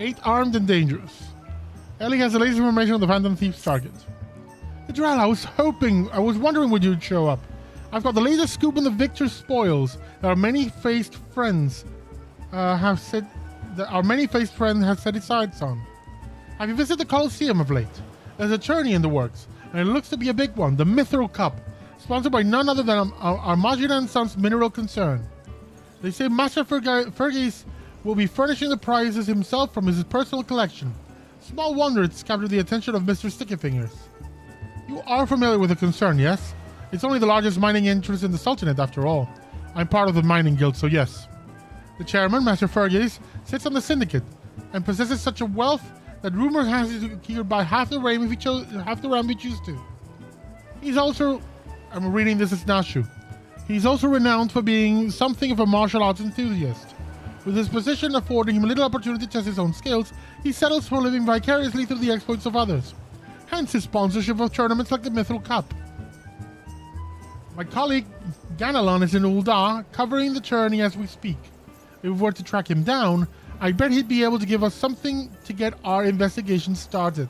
8 armed and dangerous. Ellie has the latest information on the Phantom Thief's target. Idral, I was wondering when you'd show up. I've got the latest scoop on the Victor's spoils that our many-faced friends has set his sights on. Have you visited the Coliseum of late? There's a tourney in the works, and it looks to be a big one, the Mithril Cup, sponsored by none other than Armagina & Sons Mineral Concern. They say Master Fergus will be furnishing the prizes himself from his personal collection. Small wonder it's captured the attention of Mr. Stickyfingers. You are familiar with the concern, yes? It's only the largest mining interest in the Sultanate, after all. I'm part of the mining guild, so yes. The chairman, Master Fergus, sits on the syndicate and possesses such a wealth that rumor has it he could buy half the realm if he chose to. He's also, I'm reading this as Nashu. He's also renowned for being something of a martial arts enthusiast. With his position affording him little opportunity to test his own skills, he settles for living vicariously through the exploits of others. Hence his sponsorship of tournaments like the Mithril Cup. My colleague Ganelon is in Ul'dah, covering the tourney as we speak. If we were to track him down, I bet he'd be able to give us something to get our investigation started.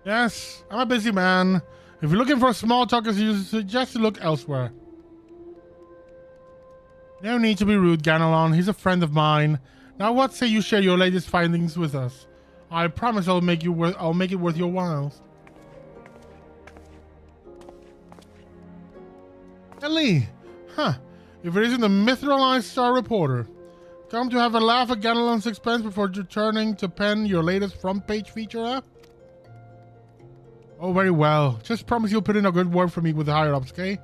Yes, I'm a busy man. If you're looking for small talk, I suggest you look elsewhere. No need to be rude, Ganelon. He's a friend of mine. Now what say you share your latest findings with us? I promise I'll make it worth your while. Ellie! Huh. If it isn't the Mithralized Star Reporter. Come to have a laugh at Ganelon's expense before returning to pen your latest front page feature, huh? Oh, very well. Just promise you'll put in a good word for me with the higher-ups, okay?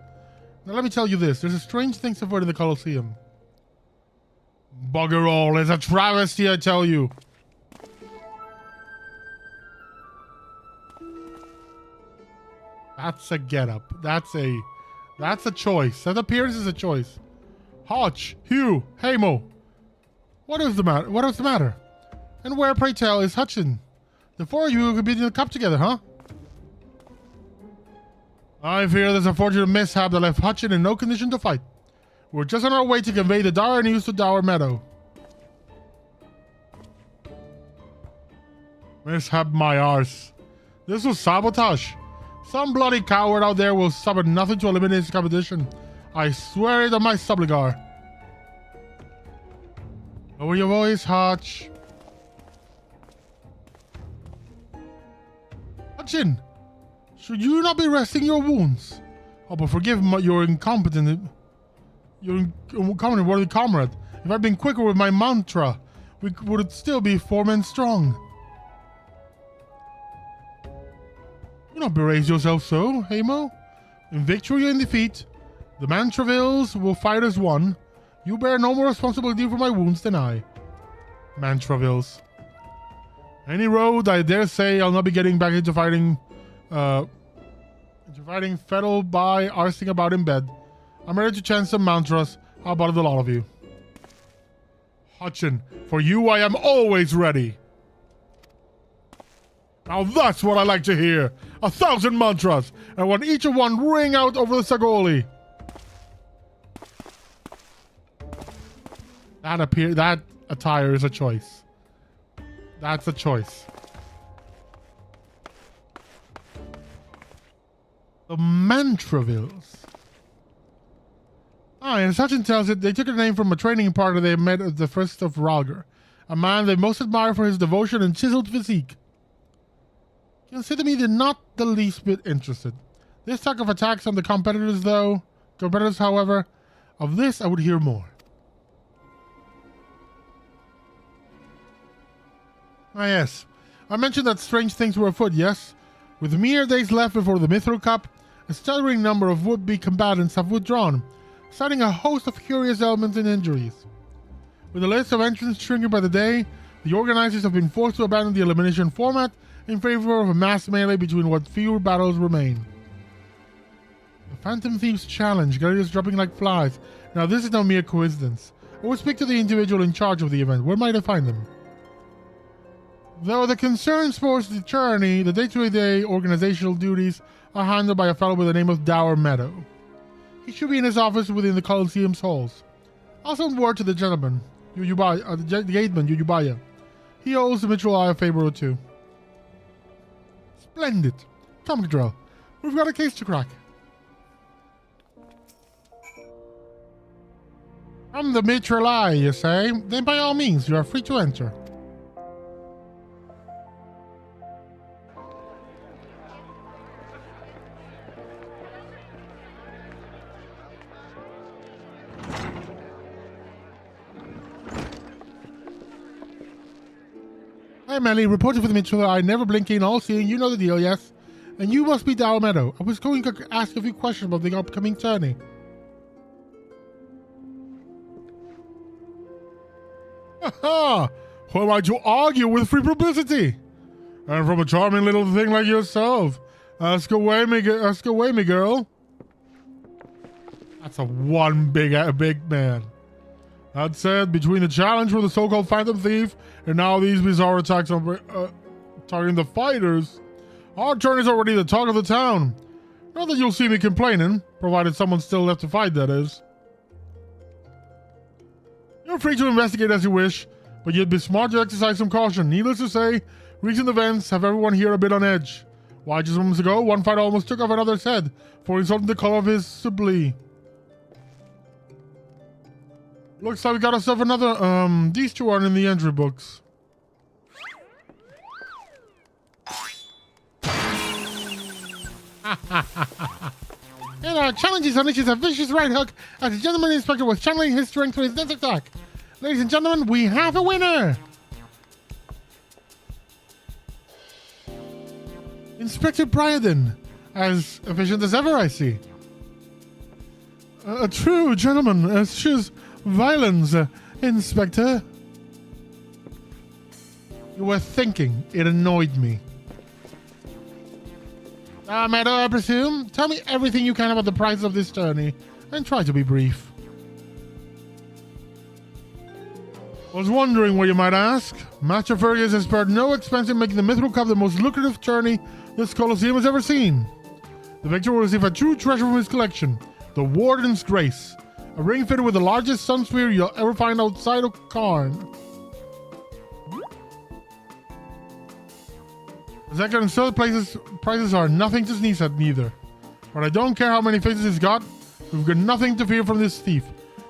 Now let me tell you this. There's a strange thing afoot in the Coliseum. Bugger all. It's a travesty, I tell you. That's a get-up. That's a choice. That appearance is a choice. Hodge, Hugh, Hamo. What is the matter? And where, pray tell, is Hutchin? The four of you could be in the cup together, huh? I fear there's a fortunate mishap that left Hutchin in no condition to fight. We're just on our way to convey the dire news to Dower Meadow. Mishap my arse. This was sabotage. Some bloody coward out there will suffer nothing to eliminate this competition. I swear it on my subligar. Lower your voice, Hutch. Hutchin! Should you not be resting your wounds? Oh, but forgive your incompetent worthy comrade. If I'd been quicker with my mantra, we would still be 4 men strong. Do not berate yourself so, Hamo. In victory or in defeat, the Mantravilles will fight as one. You bear no more responsibility for my wounds than I. Mantravilles. Any road, I dare say I'll not be getting back into fighting Fettle by arsing about in bed. I'm ready to chant some mantras. How about the lot of you? Hutchin, for you I am always ready. Now that's what I like to hear. 1,000 mantras. I want each of one ring out over the Sagoli. That attire is a choice. That's a choice. The Mantravilles. And Sachin tells it they took a name from a training partner they met at the First of Ralgar, a man they most admire for his devotion and chiseled physique. Consider me not the least bit interested. This talk of attacks on the competitors, however, of this I would hear more. Ah, yes. I mentioned that strange things were afoot, yes? With mere days left before the Mithril Cup, a staggering number of would-be combatants have withdrawn, citing a host of curious ailments and injuries. With the list of entrants shrinking by the day, the organizers have been forced to abandon the elimination format in favor of a mass melee between what few battles remain. The Phantom Thieves Challenge, gladiators dropping like flies. Now this is no mere coincidence. I will speak to the individual in charge of the event. Where might I find them? Though the concern sports the journey, the day-to-day organizational duties are handled by a fellow by the name of Dower Meadow. He should be in his office within the Coliseum's halls. I'll send word to the gentleman, the gateman, Yuyubaya. He owes the Mitchell Eye a favor or two. Splendid. Come, Cadrell. We've got a case to crack. From the Mitchell Eye, you say? Then by all means, you are free to enter. Hi, Melly. Reporter for the Mitchell Eye, never blinking, all seeing. You know the deal, yes? And you must be Dow Meadow. I was going to ask a few questions about the upcoming tourney. Ha! Who am I to argue with free publicity? And from a charming little thing like yourself. Ask away, me girl. That's a one big man. That said, between the challenge from the so-called Phantom Thief and now these bizarre attacks on targeting the fighters, our turn is already the talk of the town. Not that you'll see me complaining, provided someone's still left to fight, that is. You're free to investigate as you wish, but you'd be smart to exercise some caution. Needless to say, recent events have everyone here a bit on edge. Why, just moments ago, one fighter almost took off another's head for insulting the color of his Sibley. Looks like we got ourselves another, these two aren't in the entry books. And our challenges unleashes a vicious right hook as the gentleman inspector was channeling his strength for his next attack. Ladies and gentlemen, we have a winner! Inspector Bryden, as efficient as ever, I see. A true gentleman eschews violence, Inspector. You were thinking. It annoyed me. Meadow, I presume. Tell me everything you can about the price of this tourney, and try to be brief. Was wondering what you might ask. Master Fergus has spared no expense in making the Mithril Cup the most lucrative tourney this Coliseum has ever seen. The victor will receive a true treasure from his collection, the Warden's Grace, a ring fitted with the largest sun sphere you'll ever find outside of Karn. The second and third prices are nothing to sneeze at neither. But I don't care how many faces he's got, we've got nothing to fear from this thief.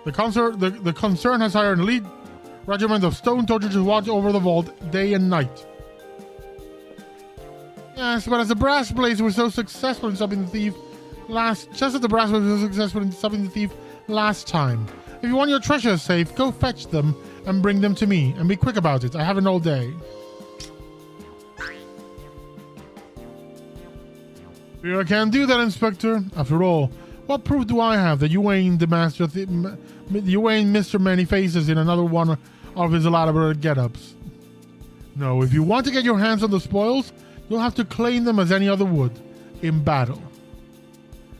The concern has hired an elite regiment of stone torturers to watch over the vault day and night. Yes, but as the brass blades were so successful in stopping the thief last time. If you want your treasures safe, go fetch them and bring them to me, and be quick about it. I haven't all day. Fear I can't do that, Inspector. After all, what proof do I have that you ain't the master? You ain't Mr. Many Faces in another one of his elaborate get-ups. No, if you want to get your hands on the spoils, you'll have to claim them as any other would, in battle.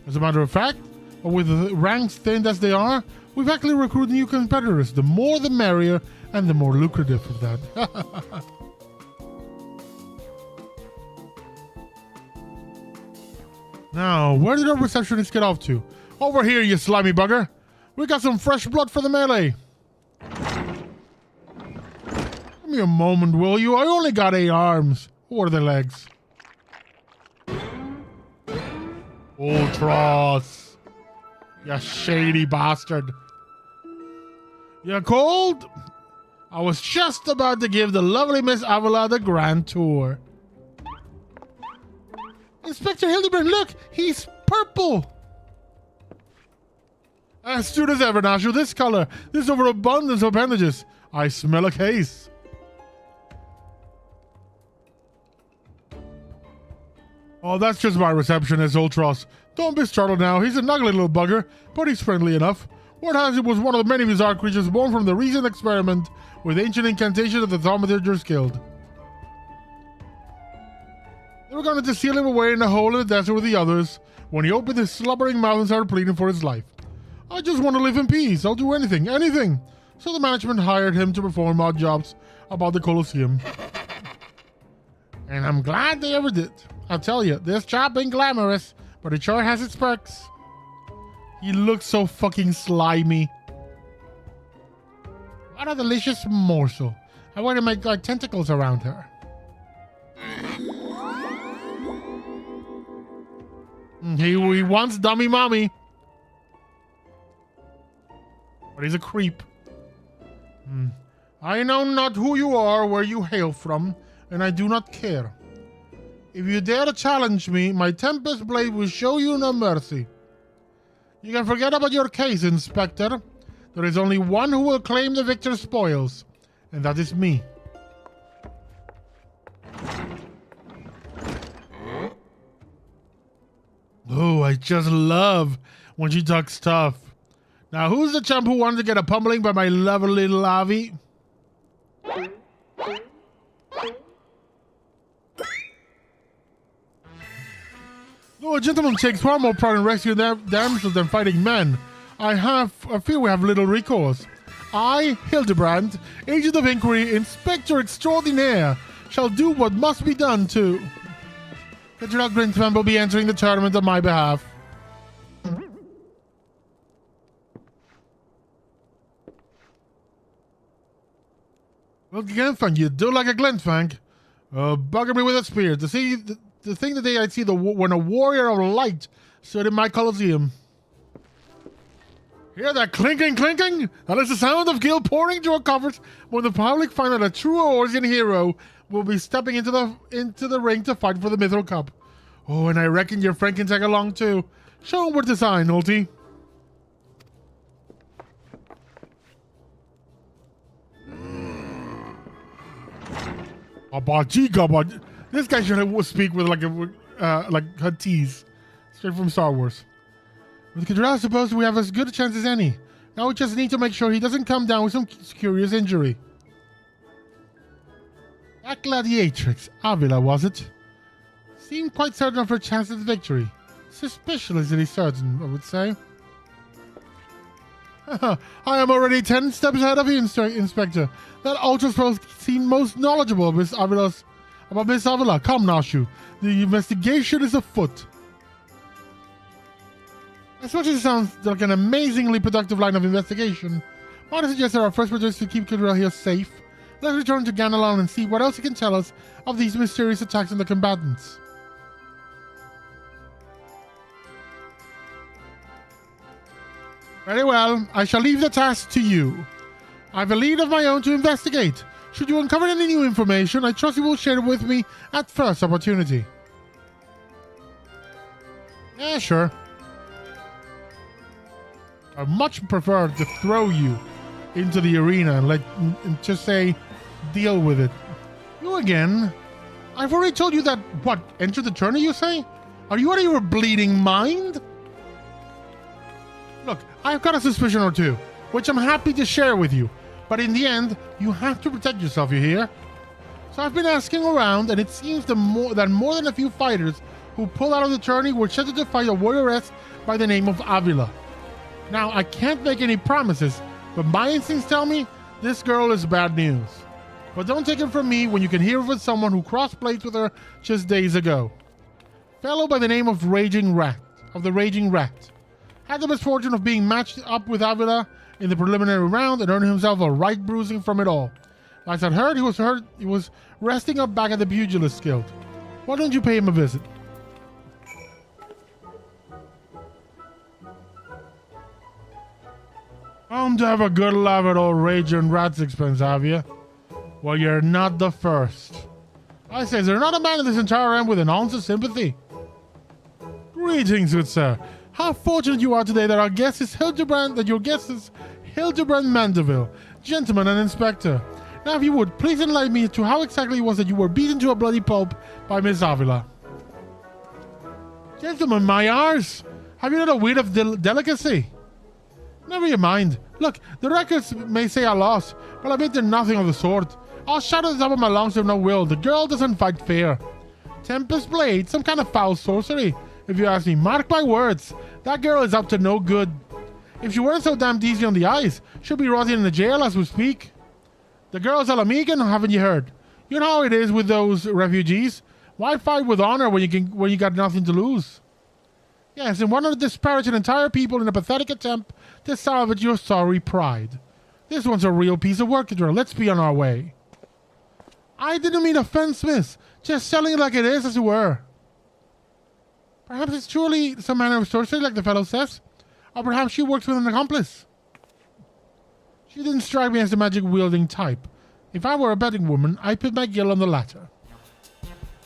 As a matter of fact, with the ranks thinned as they are, we've actually recruited new competitors. The more the merrier, and the more lucrative for that. Now, where did our receptionist get off to? Over here, you slimy bugger. We got some fresh blood for the melee. Give me a moment, will you? I only got 8 arms. What are the legs? Ultros. You shady bastard. You cold? I was just about to give the lovely Miss Avila the grand tour. Inspector Hildibrand, look! He's purple! Astute as ever, Nashu. This color, this overabundance of appendages. I smell a case. Oh, that's just my receptionist, Ultros. Don't be startled now. He's an ugly little bugger, but he's friendly enough. Word has it was one of the many bizarre creatures born from the recent experiment with ancient incantation of the Thaumaturgers Guild. They were going to seal him away in a hole in the desert with the others when he opened his slubbering mouth and started pleading for his life. I just want to live in peace. I'll do anything, anything. So the management hired him to perform odd jobs about the Coliseum. And I'm glad they ever did. I'll tell you, this job ain't glamorous, but it sure has its perks. He looks so fucking slimy. What a delicious morsel. I want to make like tentacles around her. He wants dummy mommy. But he's a creep. I know not who you are, where you hail from, and I do not care. If you dare to challenge me, my Tempest Blade will show you no mercy. You can forget about your case, Inspector. There is only one who will claim the victor's spoils, and that is me. Oh, I just love when she talks tough. Now, who's the chump who wanted to get a pummeling by my lovely little Avi? Though a gentleman takes far more pride in rescuing damsels than fighting men, I fear we have little recourse. I, Hildibrand, Agent of Inquiry, Inspector Extraordinaire, shall do what must be done to... Cathedral Grinchman will be entering the tournament on my behalf. Well, Glenfang, you do like a Glenfang. Bugger me with a spear. To think the day I'd see when a warrior of light stood in my Coliseum. Hear that clinking, clinking? That is the sound of gil pouring into our coffers when the public find that a true Orsian hero will be stepping into the ring to fight for the Mithril Cup. Oh, and I reckon your friend can tag along too. Show him where to sign, Ulti. This guy should speak with like Huttese, straight from Star Wars. With Cathedral, I suppose we have as good a chance as any. Now we just need to make sure he doesn't come down with some curious injury. That gladiatrix, Avila, was it? Seemed quite certain of her chance at victory. Suspiciously certain, I would say. I am already 10 steps ahead of you, Inspector. That Ultros pro seemed most knowledgeable about Miss Avila. Come, Nashu. The investigation is afoot. As much as it sounds like an amazingly productive line of investigation, might I suggest that our first project is to keep Cathedral here safe? Let's return to Ganalon and see what else he can tell us of these mysterious attacks on the combatants. Very well, I shall leave the task to you. I have a lead of my own to investigate. Should you uncover any new information, I trust you will share it with me at first opportunity. Yeah, sure. I much prefer to throw you into the arena and just say, deal with it. You again? I've already told you that, what, enter the tourney, you say? Are you out of your bleeding mind? Look, I've got a suspicion or two, which I'm happy to share with you. But in the end, you have to protect yourself, you hear? So I've been asking around, and it seems that more than a few fighters who pulled out of the tourney were scheduled to fight a warrioress by the name of Avila. Now, I can't make any promises, but my instincts tell me this girl is bad news. But don't take it from me when you can hear of someone who crossed blades with her just days ago. Fellow by the name of the Raging Rat, had the misfortune of being matched up with Avila in the preliminary round and earned himself a right bruising from it all. Last I'd heard, he was resting up back at the Pugilist Guild. Why don't you pay him a visit? Come to have a good laugh at old Raging Rat's expense, have you? Well, you're not the first. I say, is there not a man in this entire realm with an ounce of sympathy? Greetings, good sir. How fortunate you are today that your guest is Hildibrand Mandeville, gentleman and inspector. Now, if you would, please enlighten me to how exactly it was that you were beaten to a bloody pulp by Miss Avila. Gentlemen, my arse! Have you not a weight of delicacy? Never you mind. Look, the records may say I lost, but I bet they're nothing of the sort. I'll shout at the top of my lungs if no will. The girl doesn't fight fair. Tempest Blade, some kind of foul sorcery. If you ask me, mark my words, that girl is up to no good. If she weren't so damned easy on the eyes, she'll be rotting in the jail as we speak. The girl's Alamigan, haven't you heard? You know how it is with those refugees. Why fight with honor when you got nothing to lose? Yes, and want to disparage an entire people in a pathetic attempt to salvage your sorry pride. This one's a real piece of work, Adriel. Let's be on our way. I didn't mean offense, miss. Just selling it like it is, as it were. Perhaps it's truly some manner of sorcery, like the fellow says. Or perhaps she works with an accomplice. She didn't strike me as the magic-wielding type. If I were a betting woman, I'd put my gill on the latter.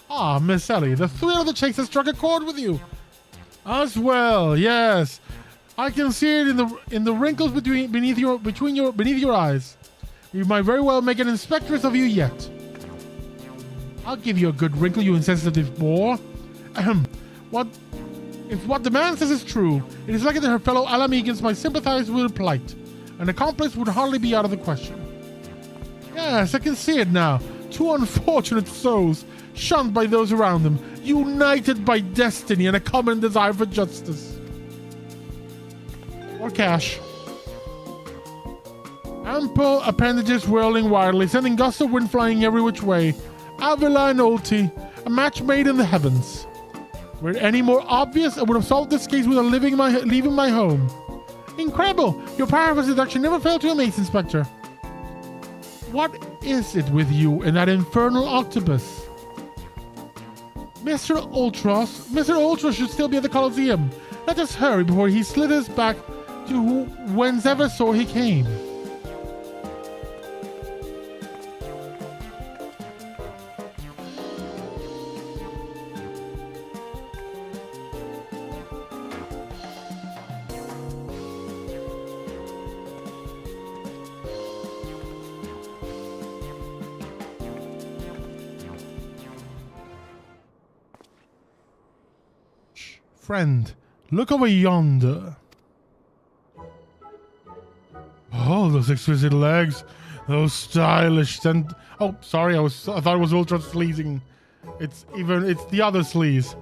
Ah, Miss Ellie, the thrill of the chase has struck a chord with you. As well, yes. I can see it in the wrinkles beneath your eyes. You might very well make an inspectress of you yet. I'll give you a good wrinkle, you insensitive boor. If what the man says is true, it is likely that her fellow Alamegans might sympathize with her plight. An accomplice would hardly be out of the question. Yes, I can see it now. Two unfortunate souls, shunned by those around them, united by destiny and a common desire for justice. Or cash. Ample appendages whirling wildly, sending gusts of wind flying every which way. Avila and Ulti, a match made in the heavens. Were it any more obvious, I would have solved this case without leaving my home. Incredible! Your power of seduction never failed to amaze, Inspector. What is it with you and that infernal octopus? Mr. Ultros should still be at the Coliseum. Let us hurry before he slithers back to whencever saw he came. Friend, look over yonder. Oh, those exquisite legs, those stylish oh, sorry, I thought it was Ultra sleazing. It's the other sleaze.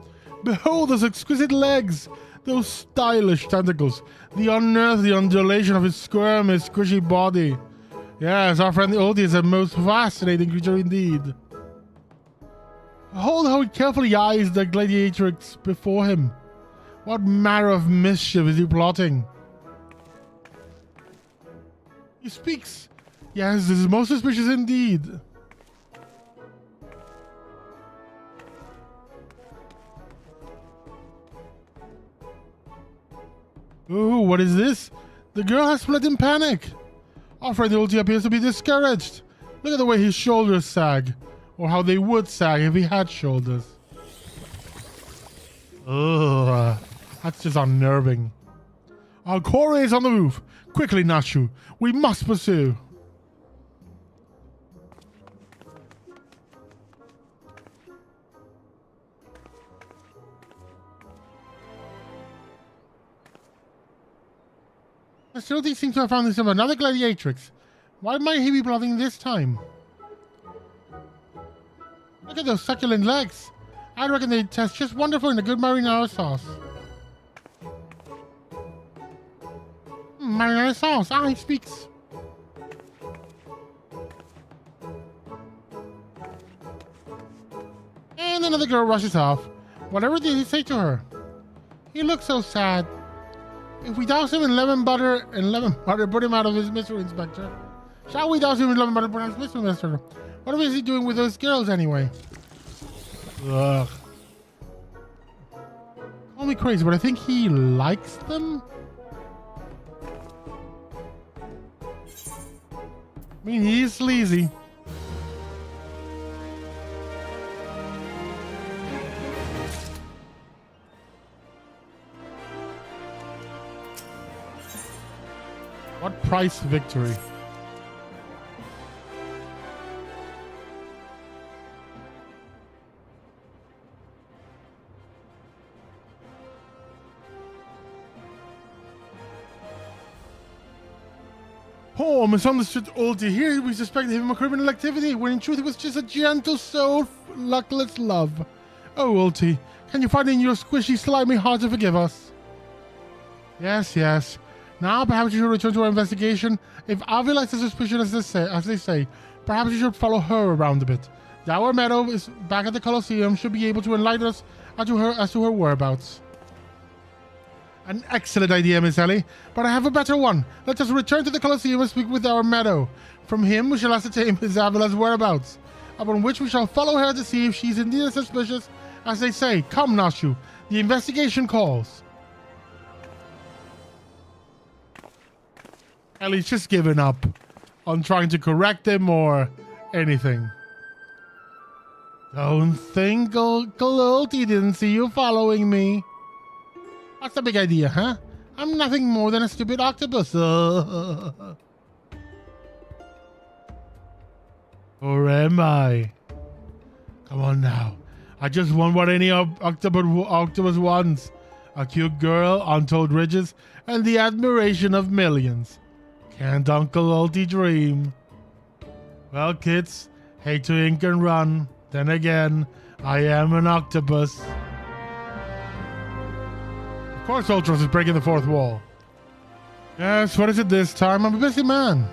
Behold those exquisite legs, those stylish tentacles, the unearthly undulation of his squirmy, squishy body. Yes, our friend the Ulti is a most fascinating creature indeed. Behold how he carefully eyes the gladiatrix before him. What manner of mischief is he plotting? He speaks. Yes, this is most suspicious indeed. Oh, what is this? The girl has fled in panic. Our friend Ulti appears to be discouraged. Look at the way his shoulders sag. Or how they would sag if he had shoulders. Ugh. That's just unnerving. Our quarry is on the roof. Quickly, Nashu. We must pursue. Mr. Ulti seems to have found himself another gladiatrix. Why might he be plotting this time? Look at those succulent legs. I reckon they taste just wonderful in a good marinara sauce. Marinara sauce. Ah, he speaks. And another girl rushes off. Whatever did he say to her? He looks so sad. If we douse him in lemon butter, put him out of his misery, Inspector. Shall we douse him in lemon butter, put him out of his misery, Inspector? What is he doing with those girls anyway? Ugh. Call me crazy, but I think he likes them? I mean, he's sleazy. What price victory? Oh, misunderstood Ulti. Here we suspected him of criminal activity, when in truth it was just a gentle soul, luckless love. Oh, Ulti, can you find in your squishy, slimy heart to forgive us? Yes, yes. Now perhaps you should return to our investigation. If Avila is as suspicious as they say, perhaps you should follow her around a bit. Dower Meadow is back at the Coliseum, should be able to enlighten us as to her whereabouts. An excellent idea, Miss Ellie, but I have a better one. Let us return to the Coliseum and speak with our Meadow. From him we shall ascertain Miss Avila's whereabouts, upon which we shall follow her to see if she's indeed as suspicious as they say. Come, Nashu, the investigation calls. Ellie's just given up on trying to correct him or anything. Don't think Ul'dah didn't see you following me. What's the big idea, huh? I'm nothing more than a stupid octopus. Or am I? Come on now. I just want what any octopus wants. A cute girl, untold riches, and the admiration of millions. Can't Uncle Ul'dah dream? Well, kids, hate to ink and run. Then again, I am an octopus. Of course Ultros is breaking the fourth wall. Yes, what is it this time? I'm a busy man.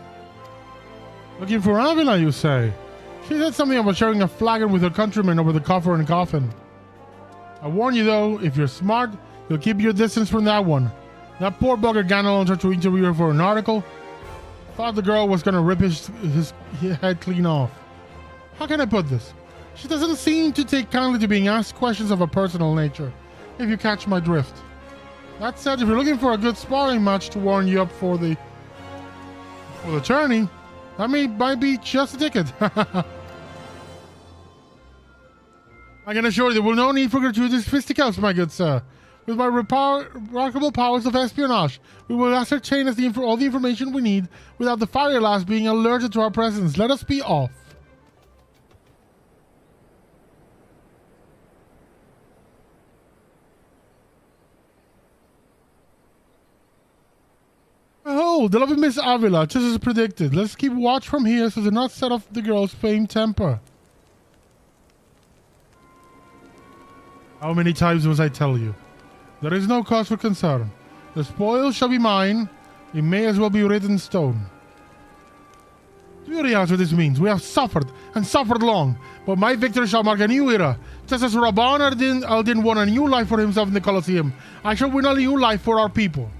Looking for Avila, you say? She said something about sharing a flagon with her countrymen over the coffer and coffin. I warn you though, if you're smart, you'll keep your distance from that one. That poor bugger Ganelon tried to interview her for an article. Thought the girl was gonna rip his head clean off. How can I put this? She doesn't seem to take kindly to being asked questions of a personal nature, if you catch my drift. That said, if you're looking for a good sparring match to warm you up for the tourney, that might be just a ticket. I can assure you there will no need for gratuitous fisticuffs, my good sir. With my remarkable powers of espionage, we will ascertain all the information we need without the fire lass being alerted to our presence. Let us be off. Oh, the lovely Miss Avila, just as predicted. Let's keep watch from here so as to not set off the girl's famed temper. How many times must I tell you? There is no cause for concern. The spoils shall be mine. It may as well be written in stone. Do you realize what this means? We have suffered, and suffered long, but my victory shall mark a new era. Just as Reborn Aldin won a new life for himself in the Coliseum, I shall win a new life for our people.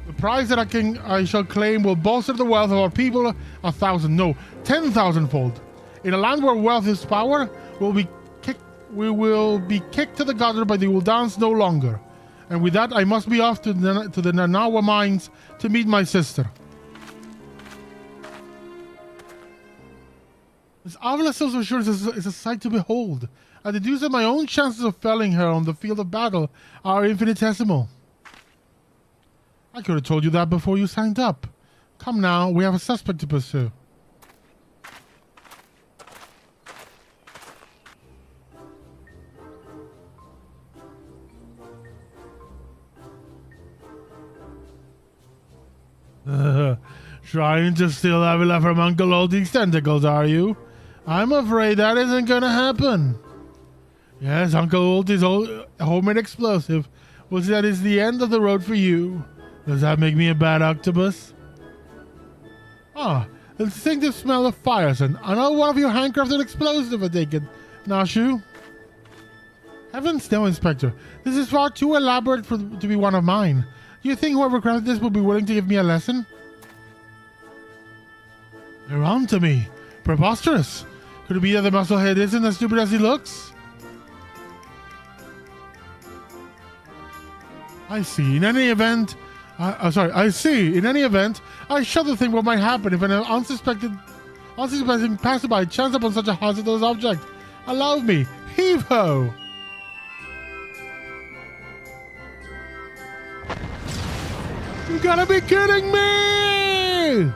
The prize that I shall claim will bolster the wealth of our people 1,000, no, 10,000-fold. In a land where wealth is power, we will be kicked to the gutter by the Uldans no longer. And with that, I must be off to the Nanawa mines to meet my sister. This Avila's self-assurance is a sight to behold. I deduce that my own chances of felling her on the field of battle are infinitesimal. I could have told you that before you signed up. Come now, we have a suspect to pursue. Trying to steal Avila from Uncle Ul'dah's tentacles, are you? I'm afraid that isn't gonna happen. Yes, Uncle Ul'dah's homemade explosive was that is the end of the road for you. Does that make me a bad octopus? Ah, the distinctive smell of fire scent. Another one of your handcrafted explosives, I take it. Nashu? Heavens no, Inspector. This is far too elaborate to be one of mine. Do you think whoever crafted this would be willing to give me a lesson? You're on to me. Preposterous. Could it be that the musclehead isn't as stupid as he looks? I see. In any event, I shudder to think what might happen if an unsuspecting passerby chanced upon such a hazardous object. Allow me. Heave-ho! You gotta be kidding me!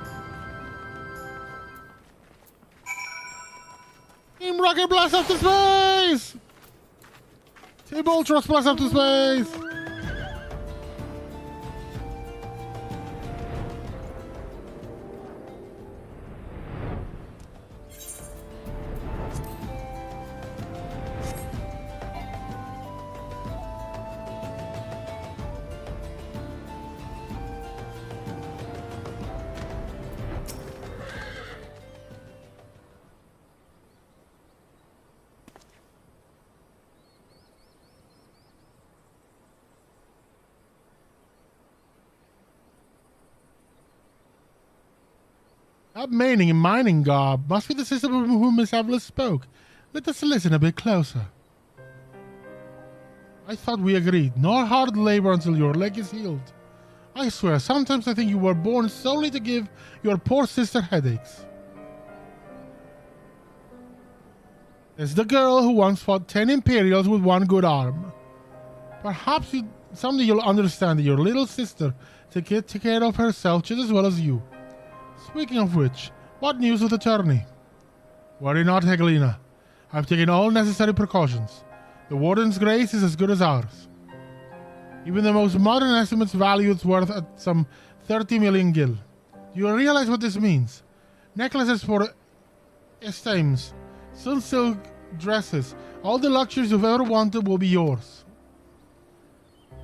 Team Rocket blast up to space! Team Ultros blast up to space! That mining garb must be the sister of whom Miss Evelyn spoke. Let us listen a bit closer. I thought we agreed. No hard labor until your leg is healed. I swear, sometimes I think you were born solely to give your poor sister headaches. It's the girl who once fought 10 Imperials with one good arm. Perhaps someday you'll understand that your little sister take care of herself just as well as you. Speaking of which, what news of the tourney? Worry not, Helena. I've taken all necessary precautions. The Warden's grace is as good as ours. Even the most modern estimates value its worth at some 30 million gil. Do you realize what this means? Necklaces for esteems, silk dresses, all the luxuries you've ever wanted will be yours.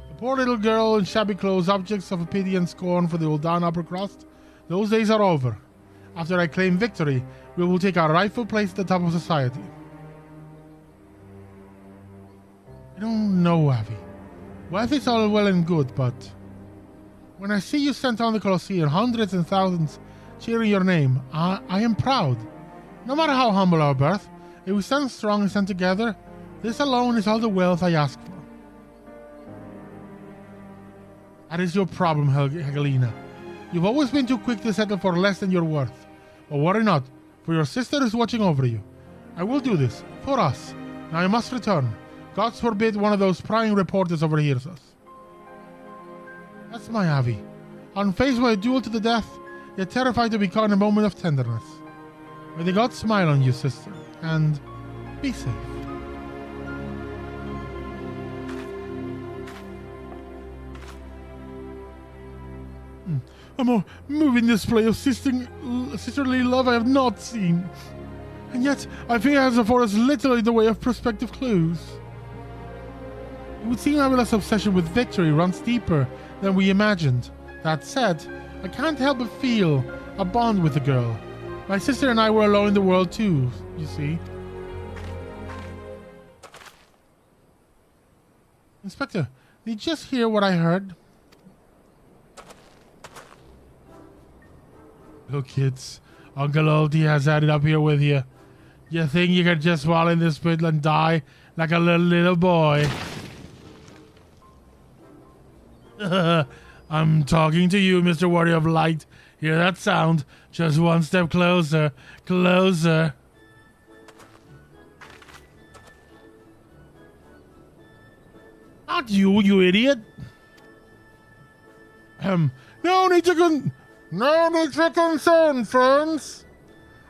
The poor little girl in shabby clothes, objects of pity and scorn for the Ul'dah upper crust, those days are over. After I claim victory, we will take our rightful place at the top of society. I don't know, Avi. Wealth is all well and good, but when I see you sent on the Coliseum, hundreds and thousands cheering your name, I am proud. No matter how humble our birth, if we stand strong and stand together, this alone is all the wealth I ask for. That is your problem, Helena. You've always been too quick to settle for less than you're worth. But worry not, for your sister is watching over you. I will do this, for us. Now I must return. God forbid one of those prying reporters overhears us. That's my Avi. Unfazed by a duel to the death, yet terrified to be caught in a moment of tenderness. May the gods smile on you, sister, and be safe. A more moving display of sisterly love I have not seen. And yet, I fear it has afforded us little in the way of prospective clues. It would seem Avila's obsession with victory runs deeper than we imagined. That said, I can't help but feel a bond with the girl. My sister and I were alone in the world too, you see. Inspector, did you just hear what I heard? Look, kids, Uncle Ul'dah has had it up here with you. You think you can just fall in this pit and die like a little boy? I'm talking to you, Mr. Warrior of Light. Hear that sound? Just one step closer. Closer. Not you, you idiot. No need to concern, friends.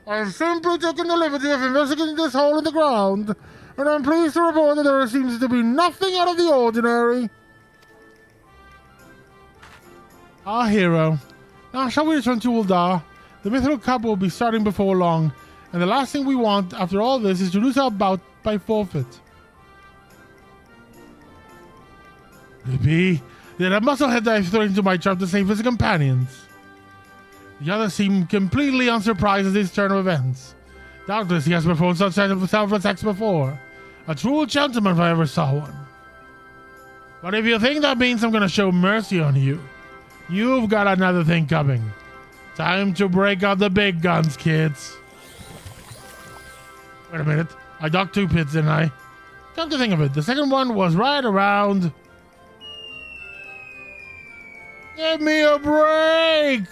I've simply taken the liberty of investigating this hole in the ground, and I'm pleased to report that there seems to be nothing out of the ordinary. Our hero. Now, shall we return to Ul'dah? The mythical cup will be starting before long, and the last thing we want after all this is to lose our bout by forfeit. Could it be that a musclehead I've thrown into my trap to save his companions? The others seem completely unsurprised at this turn of events. Doubtless he has performed such selfless acts before. A true gentleman if I ever saw one. But if you think that means I'm going to show mercy on you, you've got another thing coming. Time to break out the big guns, kids. Wait a minute. I docked 2 pits, didn't I? Come to think of it, the second one was right around... Give me a break!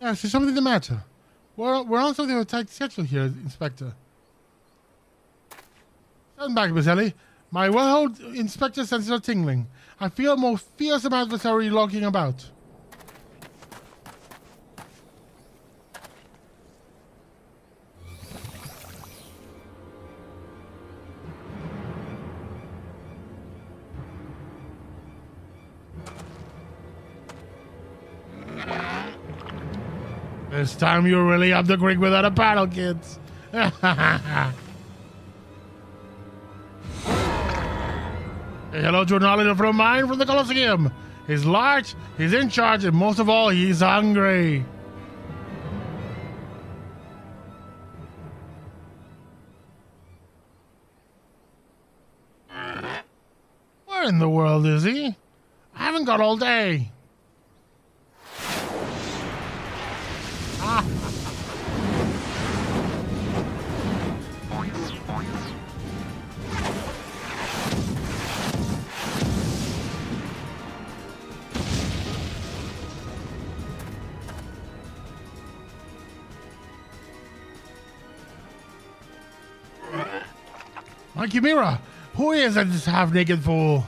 Yes, there's something the matter. We're on something of a tight schedule here, Inspector. Stand back, Miss Ellie. My well-held Inspector senses are tingling. I feel a more fearsome adversary lurking about. This time you're really up the creek without a paddle, kids. Hey, hello to a knowledge from mine from the Coliseum. He's large, he's in charge, and most of all, he's hungry. Where in the world is he? I haven't got all day. My Chimera, who is this half-naked fool?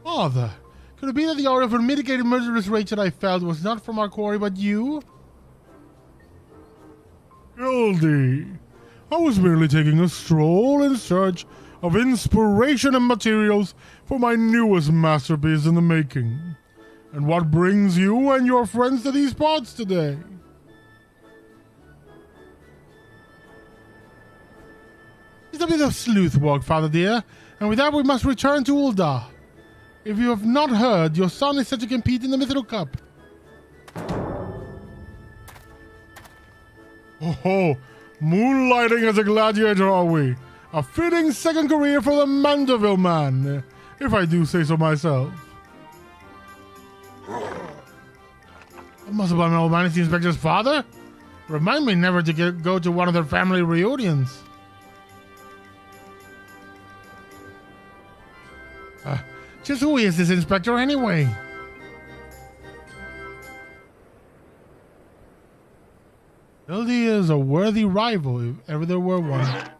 Father, could it be that the aura of unmitigated murderous rage that I felt was not from our quarry but you? Hildy, I was merely taking a stroll in search of inspiration and materials for my newest masterpiece in the making. And what brings you and your friends to these parts today? It's a bit of sleuth work, Father dear, and with that we must return to Ul'dah. If you have not heard, your son is set to compete in the Mythical Cup. Oh, moonlighting as a gladiator, are we? A fitting second career for the Mandeville man, if I do say so myself. I must have been old Manatee Inspector's father. Remind me never to go to one of their family reunions. Just who is this inspector anyway? Hildy is a worthy rival if ever there were one.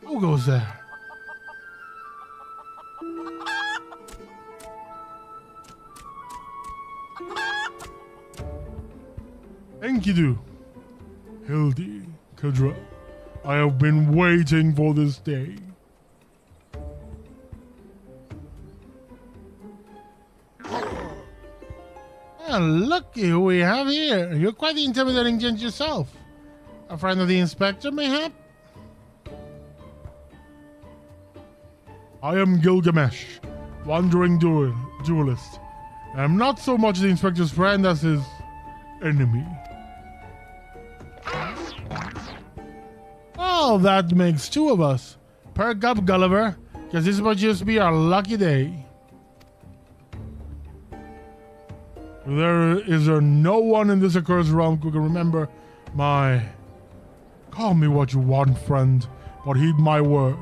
Who goes there? Enkidu, Hildy, Kadra, I have been waiting for this day. Look who we have here. You're quite the intimidating gent yourself. A friend of the inspector, mayhap? I am Gilgamesh, wandering duelist. I am not so much the inspector's friend as his enemy. Oh, that makes two of us. Perk up, Gulliver, because this might just be our lucky day. There is no one in this accursed realm who can remember my... Call me what you want, friend, but heed my words.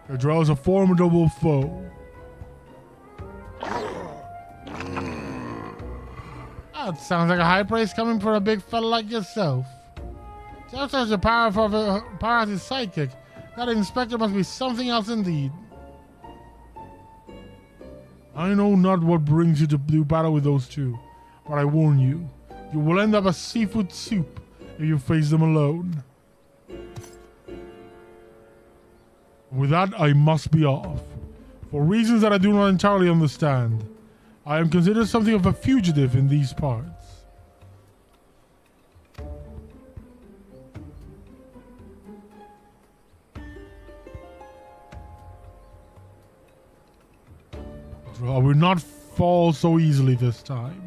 There is a formidable foe. That sounds like a high praise coming from a big fella like yourself. Just as the power of his sidekick, that inspector must be something else indeed. I know not what brings you to do battle with those two, but I warn you, you will end up a seafood soup if you face them alone. With that, I must be off. For reasons that I do not entirely understand, I am considered something of a fugitive in these parts. I will not fall so easily this time.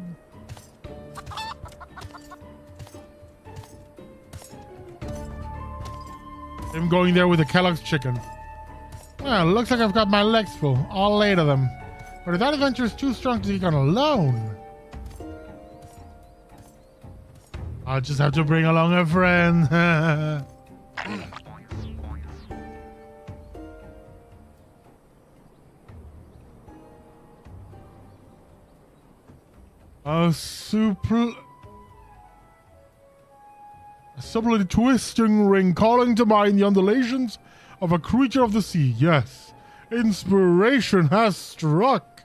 I'm going there with the Kellogg's chicken. Well, looks like I've got my legs full. I'll lay to them. But if that adventure is too strong to take on alone, I'll just have to bring along a friend. A subtly twisting ring calling to mind the undulations of a creature of the sea. Yes, inspiration has struck.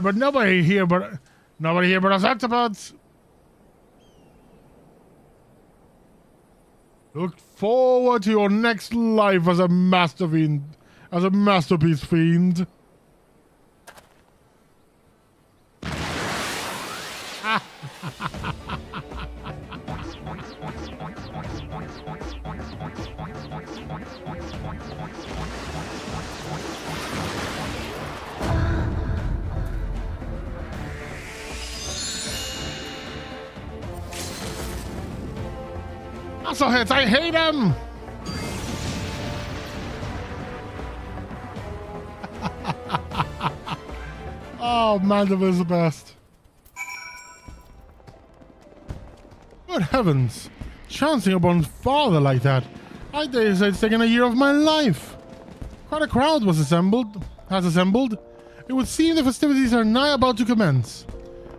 But nobody here but us octopods. Look forward to your next life as a as a masterpiece, fiend. Muscle hits, I hate him! Oh, Mandible the best. Good heavens. Chancing upon father like that. I dare say it's taken a year of my life. Quite a crowd has assembled. It would seem the festivities are nigh about to commence.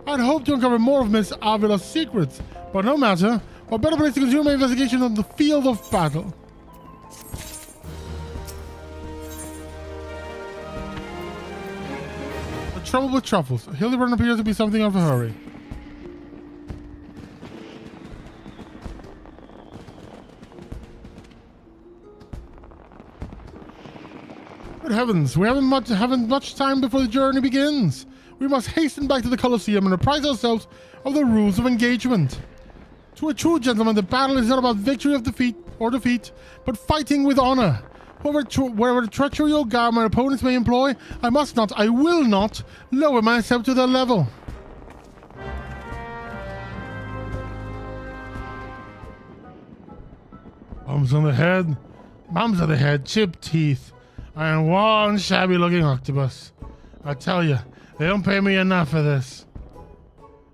I'd hoped to uncover more of Miss Avila's secrets, but no matter. What better place to continue my investigation on the field of battle? The trouble with truffles. Hildibrand appears to be something of a hurry. Good heavens, we haven't much time before the journey begins. We must hasten back to the Coliseum and apprise ourselves of the rules of engagement. To a true gentleman, the battle is not about victory or defeat, but fighting with honor. Whatever treachery or guile my opponents may employ, I will not lower myself to their level. Bumps on the head, chipped teeth, and one shabby-looking octopus. I tell you, they don't pay me enough for this.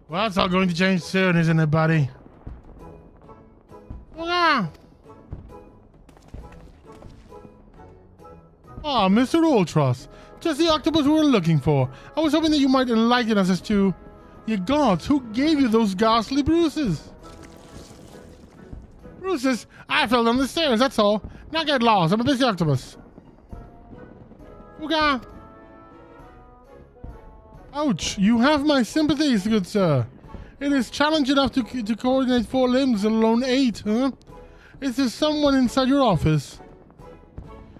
Well, that's all going to change soon, isn't it, buddy? Ah, Mr. Ultros. Just the octopus we were looking for. I was hoping that you might enlighten us as to... Ye gods, who gave you those ghastly bruises? Bruises? I fell down the stairs, that's all. Now get lost, I'm a busy octopus. Ooga! Ouch, you have my sympathies, good sir. It is challenge enough to coordinate 4 limbs, let alone 8, huh? Is there someone inside your office?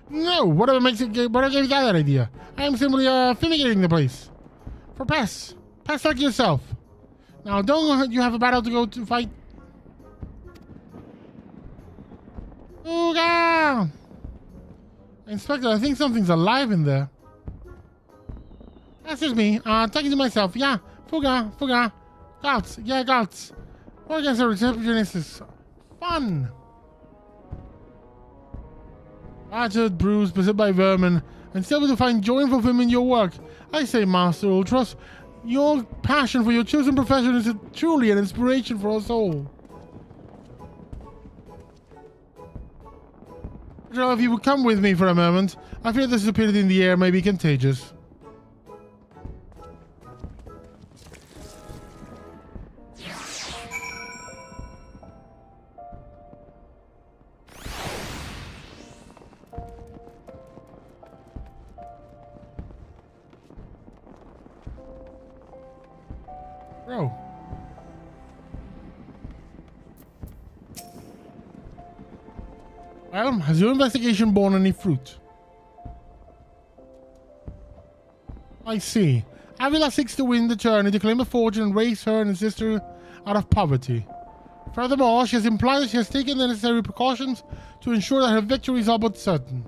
No, whatever gave you that idea? I am simply fumigating the place. For pests. Pests like yourself. Now, don't you have a battle to go to fight? Ooga! Inspector, I think something's alive in there. That's just me. Talking to myself. Yeah, fuga. Guts. Yeah, guts. Organs are receptionists. Fun. Battered, bruised, beset by vermin, and still able to find joy and fulfillment in your work. I say, Master Ultros, your passion for your chosen profession is truly an inspiration for us all. If you would come with me for a moment, I fear the stupidity in the air may be contagious. Bro. Well, has your investigation borne any fruit? I see. Avila seeks to win the journey to claim a fortune and raise her and her sister out of poverty. Furthermore, she has implied that she has taken the necessary precautions to ensure that her victory is all but certain.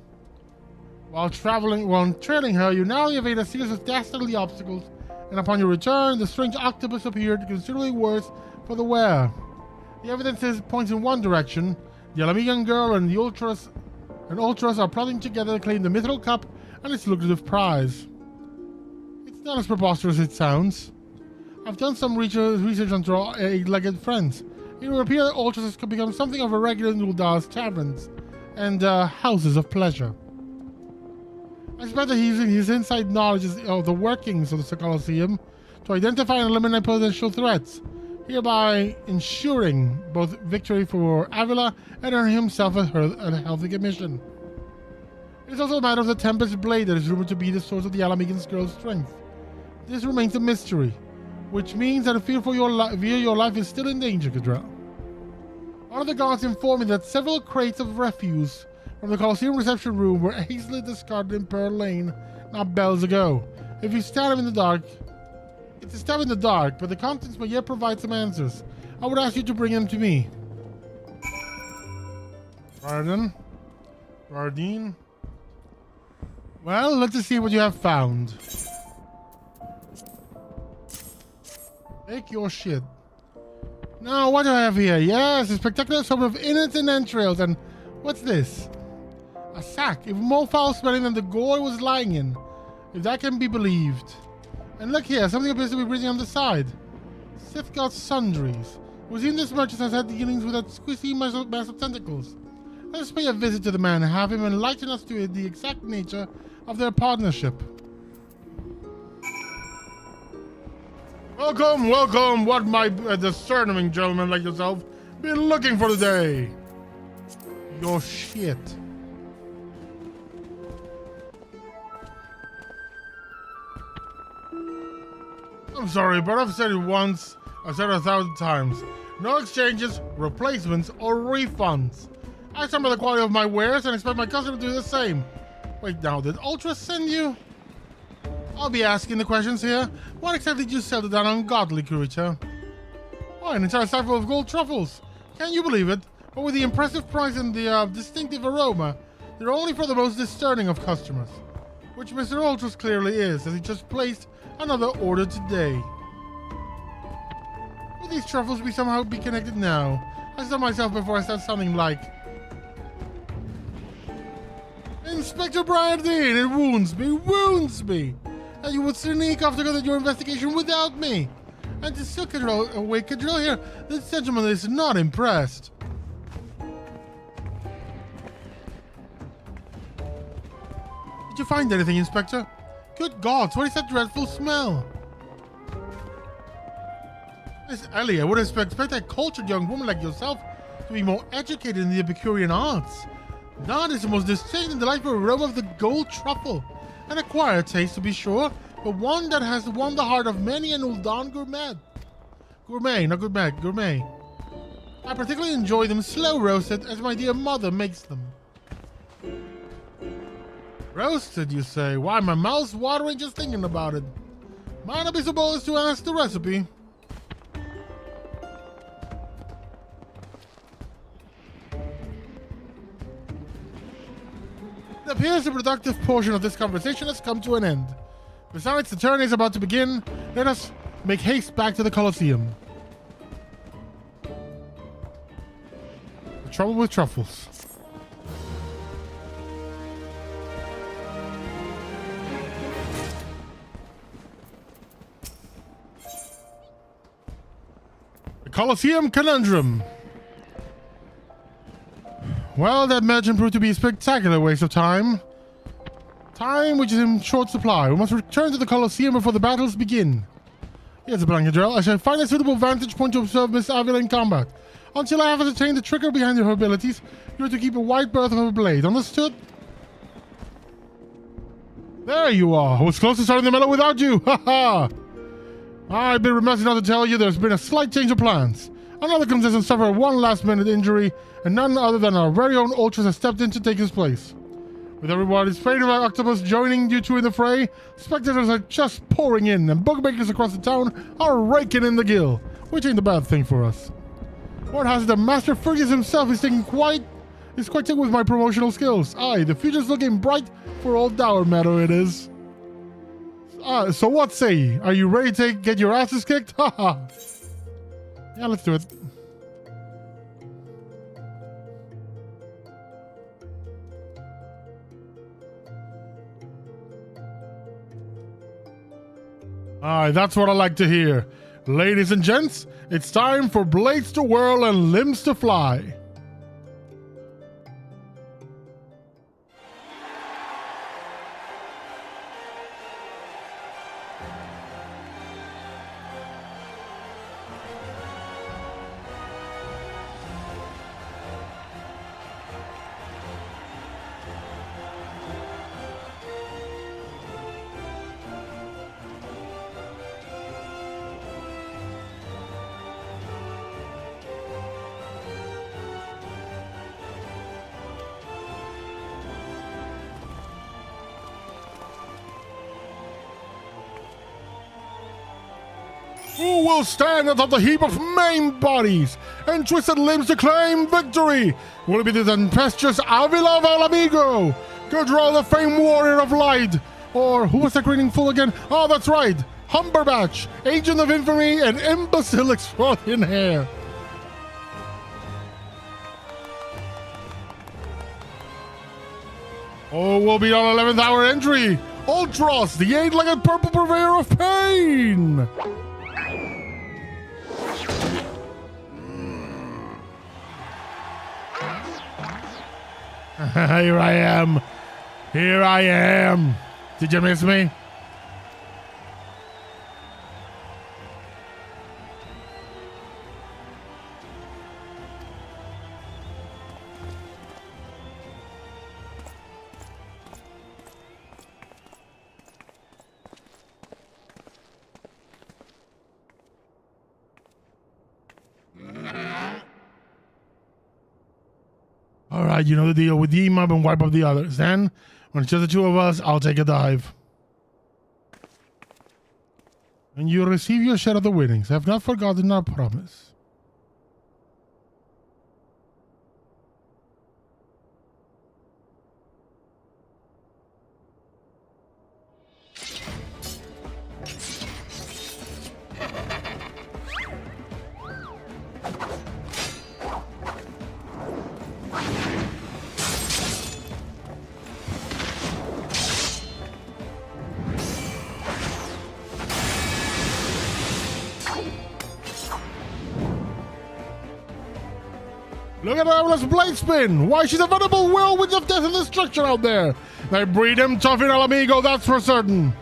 While trailing her, you narrowly evade a series of dastardly obstacles, and upon your return, the strange octopus appeared considerably worse for the wear. The evidence points in one direction. The Alamigan girl and the Ultros are plotting together to claim the mythical cup and its lucrative prize. It's not as preposterous as it sounds. I've done some research on our eight-legged friends. It would appear that Ultros has become something of a regular in Ul'dah's taverns and houses of pleasure. I suspect that he's using his inside knowledge of the workings of the Coliseum to identify and eliminate potential threats, hereby ensuring both victory for Avila and earning himself a healthy commission. It is also a matter of the Tempest Blade that is rumored to be the source of the Alamigan's girl's strength. This remains a mystery, which means that a fear for your life is still in danger, Cadrell. One of the guards informed me that several crates of refuse from the Coliseum reception room were hastily discarded in Pearl Lane not bells ago. If you stab him in the dark, it's a stab in the dark, but the contents may yet provide some answers. I would ask you to bring him to me. Bardine. Well, let's just see what you have found. Take your shit. Now, what do I have here? Yes, a spectacular assortment of innards and entrails. And what's this? A sack, even more foul-smelling than the gore it was lying in, if that can be believed. And look here, something appears to be breathing on the side. Sith God sundries. We've seen this merchant has had dealings with that squishy mass of tentacles. Let's pay a visit to the man and have him enlighten us to the exact nature of their partnership. Welcome, what might discerning gentleman like yourself be looking for today? Your shit. I'm sorry, but I've said it once, I've said it 1,000 times. No exchanges, replacements, or refunds. I stand by the quality of my wares and expect my customer to do the same. Wait now, did Ultros send you? I'll be asking the questions here. What exactly did you sell to that ungodly creature? Oh, an entire sack full of gold truffles. Can you believe it? But with the impressive price and the distinctive aroma, they're only for the most discerning of customers. Which Mr. Ultros clearly is, as he just placed another order today. Will these truffles somehow be connected now? I said myself before I start sounding like... Inspector Bradine, it wounds me. And you would sneak off to go to your investigation without me. And to still control here, this gentleman is not impressed. Did you find anything, Inspector? Good gods, what is that dreadful smell? Miss Ellie, I would expect a cultured young woman like yourself to be more educated in the Epicurean arts. That is the most distinct and delightful aroma of the gold truffle. An acquired taste, to be sure, but one that has won the heart of many an Ul'dah gourmet. I particularly enjoy them slow roasted, as my dear mother makes them. Roasted, you say? Why, my mouth's watering just thinking about it. Might not be so bold as to ask the recipe. It appears the productive portion of this conversation has come to an end. Besides, the turn is about to begin. Let us make haste back to the Coliseum. The trouble with truffles. The Coliseum Conundrum. Well, that merchant proved to be a spectacular waste of time. Time which is in short supply. We must return to the Coliseum before the battles begin. Here's a blanket drill. I shall find a suitable vantage point to observe Miss Avila in combat. Until I have ascertained the trigger behind her abilities, you are to keep a wide berth of her blade. Understood? There you are. I was close to starting the melee without you. Ha ha! I've been remiss not to tell you there's been a slight change of plans. Another contestant suffered one last-minute injury, and none other than our very own Ultros has stepped in to take his place. With everybody's favorite octopus joining you two in the fray, spectators are just pouring in, and bookmakers across the town are raking in the gill, which ain't a bad thing for us. Word has it that Master Fergus himself is quite taken with my promotional skills. Aye, the future's looking bright for old Dour Meadow it is. So what say ye? Are you ready to get your asses kicked? Haha. Yeah, let's do it. Aye, that's what I like to hear. Ladies and gents, it's time for blades to whirl and limbs to fly. Who will stand atop the heap of maimed bodies and twisted limbs to claim victory? Will it be the tempestuous Avila of Alamigo, Gudral, the famed warrior of light? Or who was that greeting fool again? Oh, that's right, Humberbatch, agent of infamy and imbecile extraordinaire. Oh, we'll be on 11th hour entry. Ultros, the 8-legged purple purveyor of pain. Here I am. Here I am. Did you miss me? All right, you know the deal. We team up and wipe up the others. Then, when it's just the two of us, I'll take a dive. And you receive your share of the winnings. I have not forgotten our promise. Look at Avala's blade spin! Why, she's a veritable whirlwind of death and destruction out there! They breed him tough in Alamigo, that's for certain!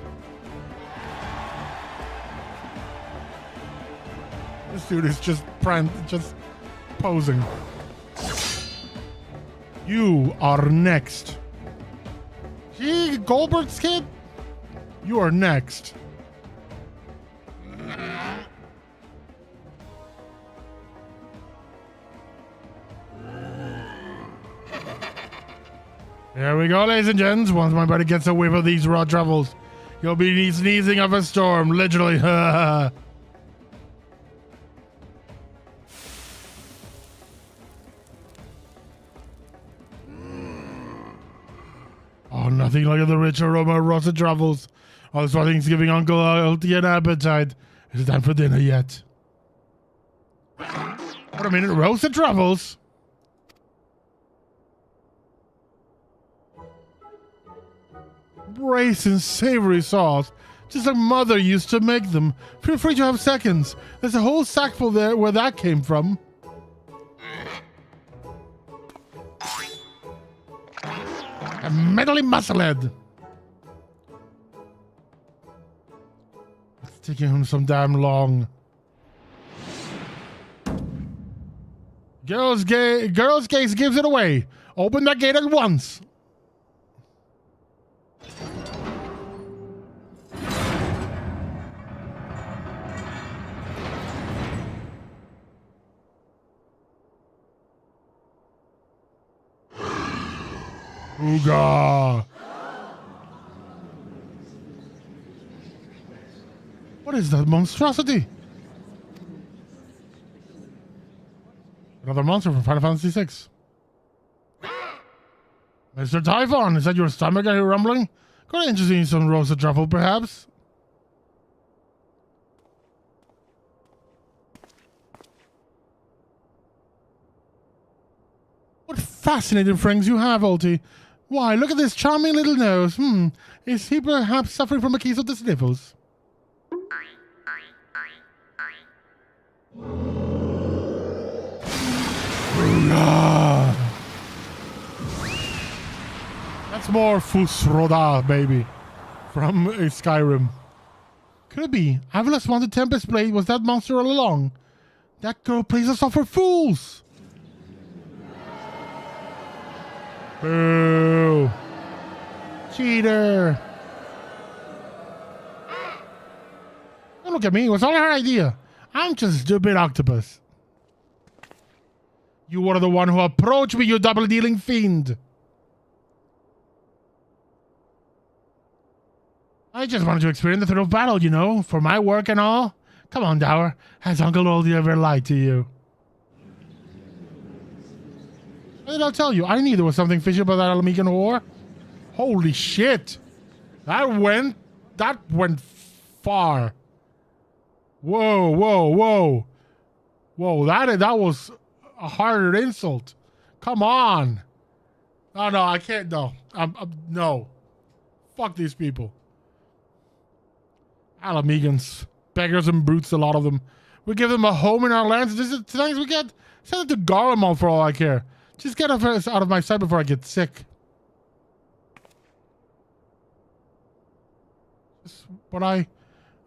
This dude is just posing. You are next. Gee, Goldberg's kid? You are next. There we go, ladies and gents. Once my buddy gets a whiff of these raw truffles, you'll be sneezing of a storm, literally. Oh, nothing like the rich aroma of roasted truffles. All this things giving Uncle Ultie an appetite. Is it time for dinner yet? Wait a minute, roasted truffles? Braised in savory sauce, just like Mother used to make them. Feel free to have seconds. There's a whole sackful there where that came from. A mentally musclehead. It's taking him some damn long. Girls' Gaze gives it away. Open that gate at once. Ooga! What is that monstrosity? Another monster from Final Fantasy VI. Mr. Typhon, is that your stomach are you rumbling? Quite interested in some roasted truffle, perhaps? What fascinating friends you have, Ultie. Why, look at this charming little nose. Is he perhaps suffering from a case of the sniffles? That's more Fusroda, baby. From Skyrim. Could it be? Avala's wanted Tempest Blade was that monster all along. That girl plays us off for fools. Boo! Cheater! Don't look at me, it was all her idea. I'm just a stupid octopus. You were the one who approached me, you double-dealing fiend. I just wanted to experience the thrill of battle, you know, for my work and all. Come on, Dower. Has Uncle Ul'dah ever lied to you? What did I tell you? I knew there was something fishy about that Alamegan whore. Holy shit. That went far. Whoa, whoa, whoa. Whoa, that was a harder insult. Come on. Oh, no, I can't. No. No. Fuck these people. Alamegans. Beggars and brutes, a lot of them. We give them a home in our lands. This is the things we get. Send it to Garlemald for all I care. Just get us out of my sight before I get sick. But I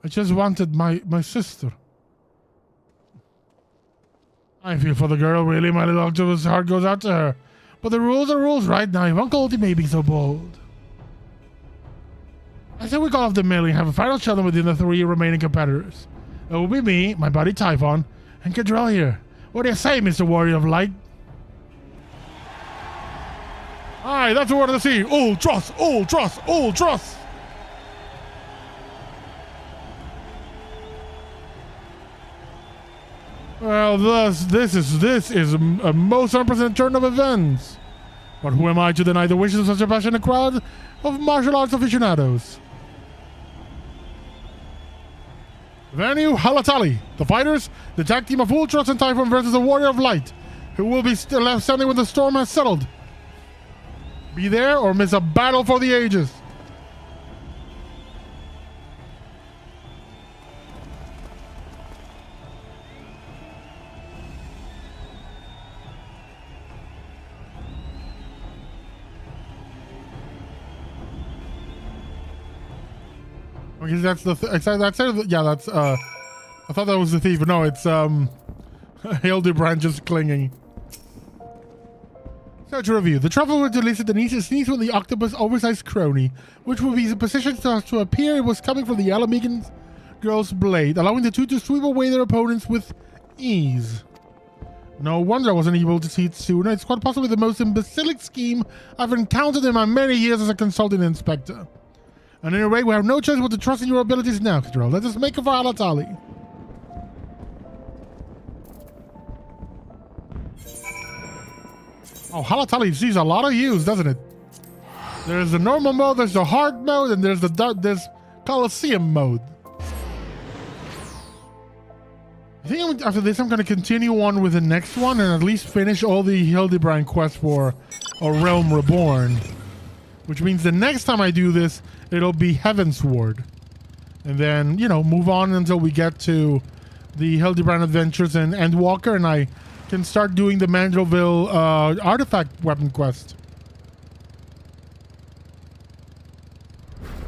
just wanted my sister. I feel for the girl, really. My little octopus heart goes out to her. But the rules are rules, right? Now, if Uncle Ul'dah may be so bold. I say we call off the melee and have a final showdown within the 3 remaining competitors. It will be me, my buddy Typhon, and Kadrel here. What do you say, Mr. Warrior of Light? Aye, that's the word of the sea. Ultros, Ultros, Ultros! Well, this is a most unprecedented turn of events. But who am I to deny the wishes of such a passionate crowd of martial arts aficionados? Venue, Halatali. The fighters, the tag team of Ultros and Typhon versus the Warrior of Light, who will be still left standing when the storm has settled. Be there or miss a battle for the ages. Okay, that's the yeah, that's I thought that was the thief, but no, it's Hildibrand just clinging. So to review, the truffle was released at the sneeze from the octopus oversized crony, which would be positioned to appear it was coming from the Alamegan girl's blade, allowing the two to sweep away their opponents with ease. No wonder I wasn't able to see it sooner. It's quite possibly the most imbecilic scheme I've encountered in my many years as a consulting inspector. And anyway, we have no choice but to trust in your abilities now, Kadrel. Let us make it for Halatali. Oh, Halatali sees a lot of use, doesn't it? There's the normal mode, there's the hard mode, and there's Coliseum mode. I think after this I'm going to continue on with the next one and at least finish all the Hildibrand quests for a Realm Reborn. Which means the next time I do this, it'll be Heavensward. And then, you know, move on until we get to the Hildibrand Adventures and Endwalker, and I can start doing the Mandrelville artifact weapon quest.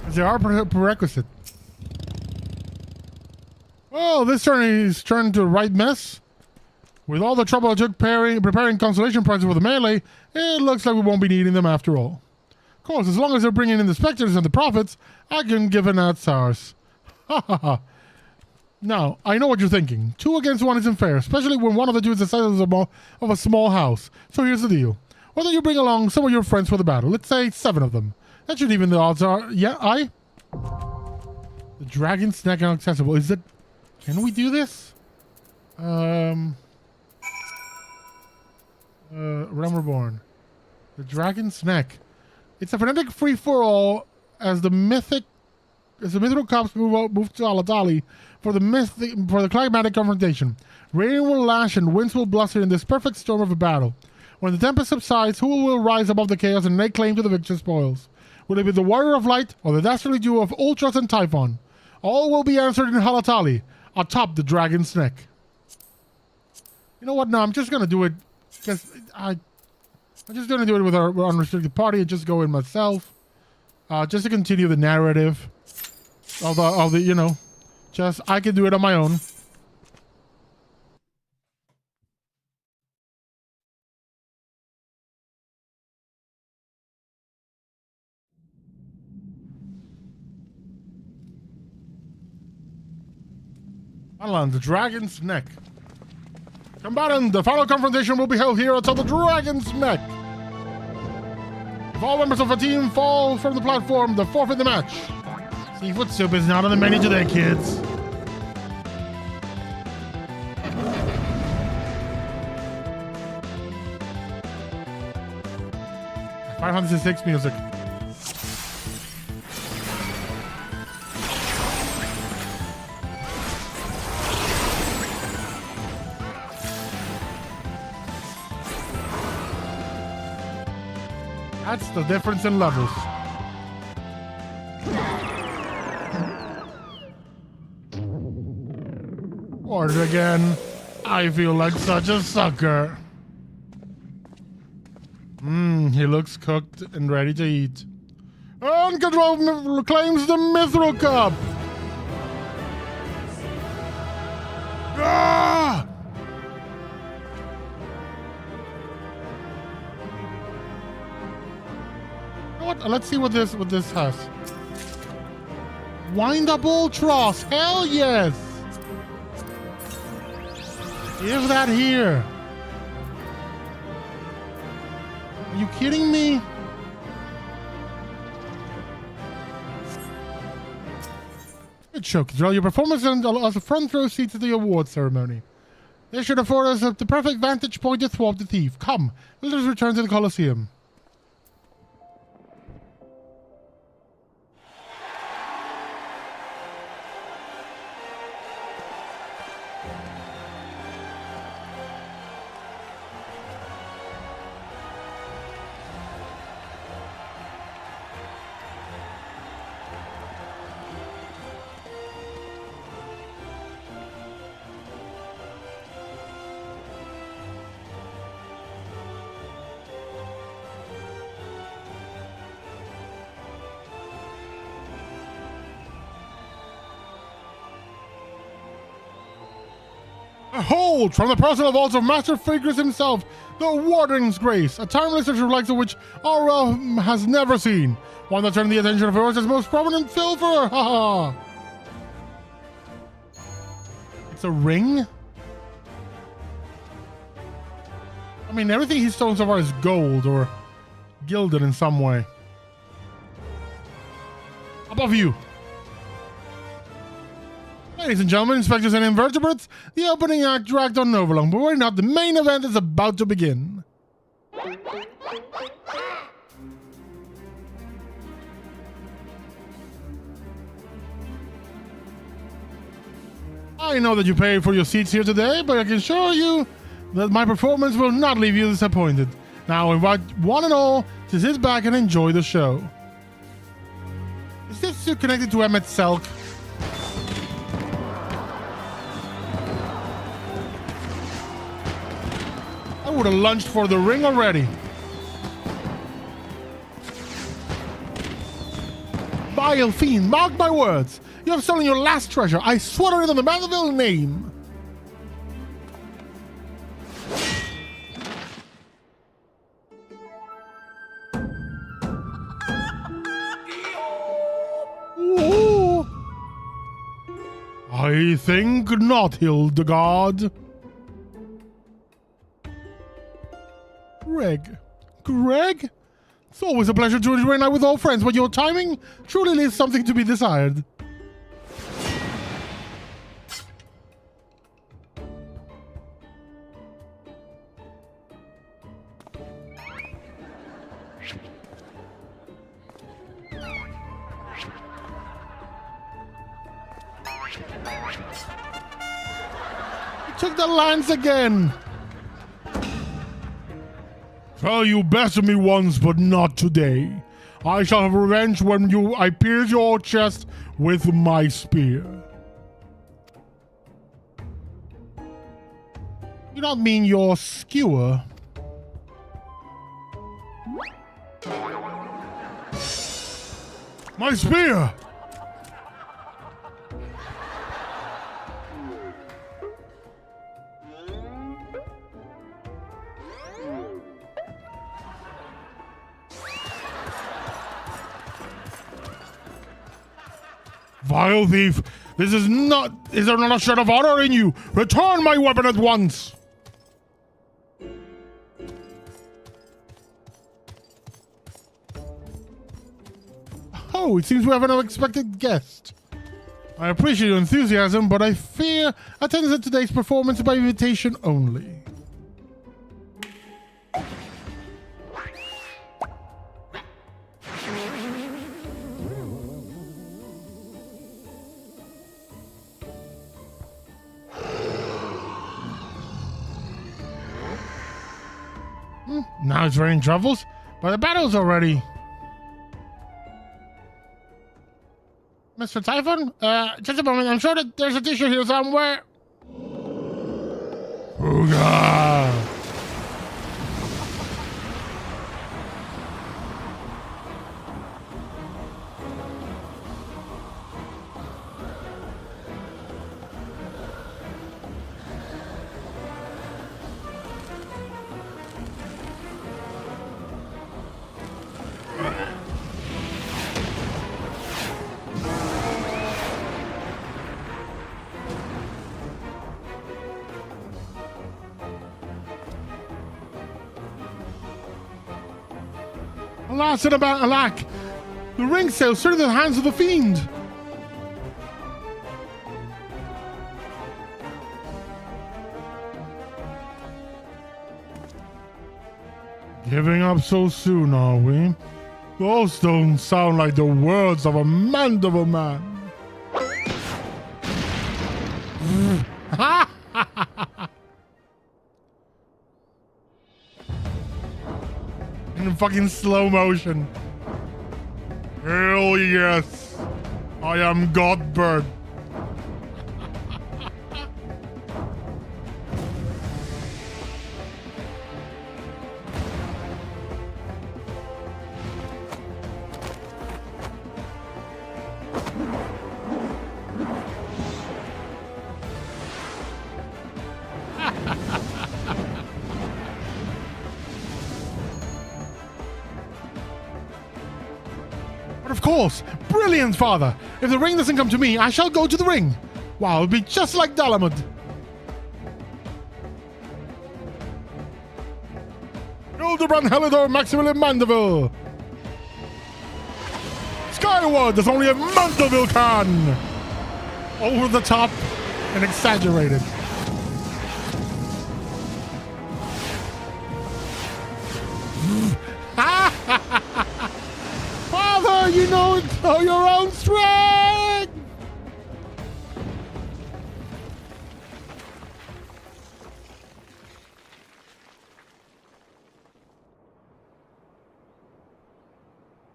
As they are prerequisite. Well, this turn is turned to a right mess. With all the trouble I took preparing consolation prizes for the melee, it looks like we won't be needing them after all. Of course, as long as they're bringing in the specters and the profits, I can give an ours. Ha ha ha. Now, I know what you're thinking. 2 against 1 isn't fair, especially when one of the two is the size of a small house. So here's the deal. Why don't you bring along some of your friends for the battle? Let's say 7 of them. That should even the odds are... Yeah, The dragon's neck inaccessible. Is it... Can we do this? Realm Reborn. The dragon's neck. It's a frenetic free-for-all as the mythical cops move to Aladali for the climatic confrontation. Rain will lash and winds will bluster in this perfect storm of a battle. When the tempest subsides, who will rise above the chaos and lay claim to the victor's spoils? Will it be the Warrior of Light or the dastardly duo of Ultros and Typhon? All will be answered in Halatali, atop the dragon's neck. You know what? No, I'm just gonna do it because I'm just gonna do it with our unrestricted party and just go in myself, just to continue the narrative. Of the, you know, just I can do it on my own. Alan, the dragon's neck. Combatant, the final confrontation will be held here atop the dragon's neck. If all members of a team fall from the platform, they forfeit the match. Seafood soup is not on the menu today, kids. Final Fantasy 6 music. That's the difference in levels. Order again. I feel like such a sucker. He looks cooked and ready to eat. Uncontrolled claims the Mithril Cup. Ah! Let's see what this has. Wind up Ultros. Hell yes. Give that here. Are you kidding me? Good show. Control your performance and also front row seats at the award ceremony. This should afford us the perfect vantage point to thwart the thief. Come, let us return to the Coliseum. Hold from the personal vaults of Master Figures himself, the Warden's Grace, a timeless literature like the which our realm has never seen. One that turned the attention of Earth's most prominent filfer. Ha ha! It's a ring? I mean, everything he's stolen so far is gold or gilded in some way. Above you. Ladies and gentlemen, inspectors and invertebrates, the opening act dragged on overlong, but worry not, the main event is about to begin. I know that you paid for your seats here today, but I can assure you that my performance will not leave you disappointed. Now I invite one and all to sit back and enjoy the show. Is this connected to Emmett Selk? I would have lunged for the ring already. Vile fiend, mark my words. You have stolen your last treasure. I swear it on the Mandeville name. Ooh. I think not, Hildibrand. Greg? It's always a pleasure to enjoy a night with all friends, but your timing truly leaves something to be desired. You took the lance again. Well, you bested me once, but not today. I shall have revenge when I pierce your chest with my spear. You don't mean your skewer? My spear! Vile thief, is there not a shred of honor in you? Return my weapon at once! Oh, it seems we have an unexpected guest. I appreciate your enthusiasm, but I fear attendance at today's performance by invitation only. Now it's raining truffles, but the battle's already. Mr. Typhon? Just a moment. I'm sure that there's a tissue here somewhere. Ooga! Alas and about alack! The ring sails straight into the hands of the fiend! Giving up so soon, are we? Those don't sound like the words of a mandible man. In fucking slow motion. Hell yes. I am Godbird. But of course, brilliant, father! If the ring doesn't come to me, I shall go to the ring! Wow, it'll be just like Dalamud! Hildibrand, Helidor, Maximilian Mandeville! Skyward, there's only a Mandeville can! Over the top and exaggerated. Father, you know your own strength!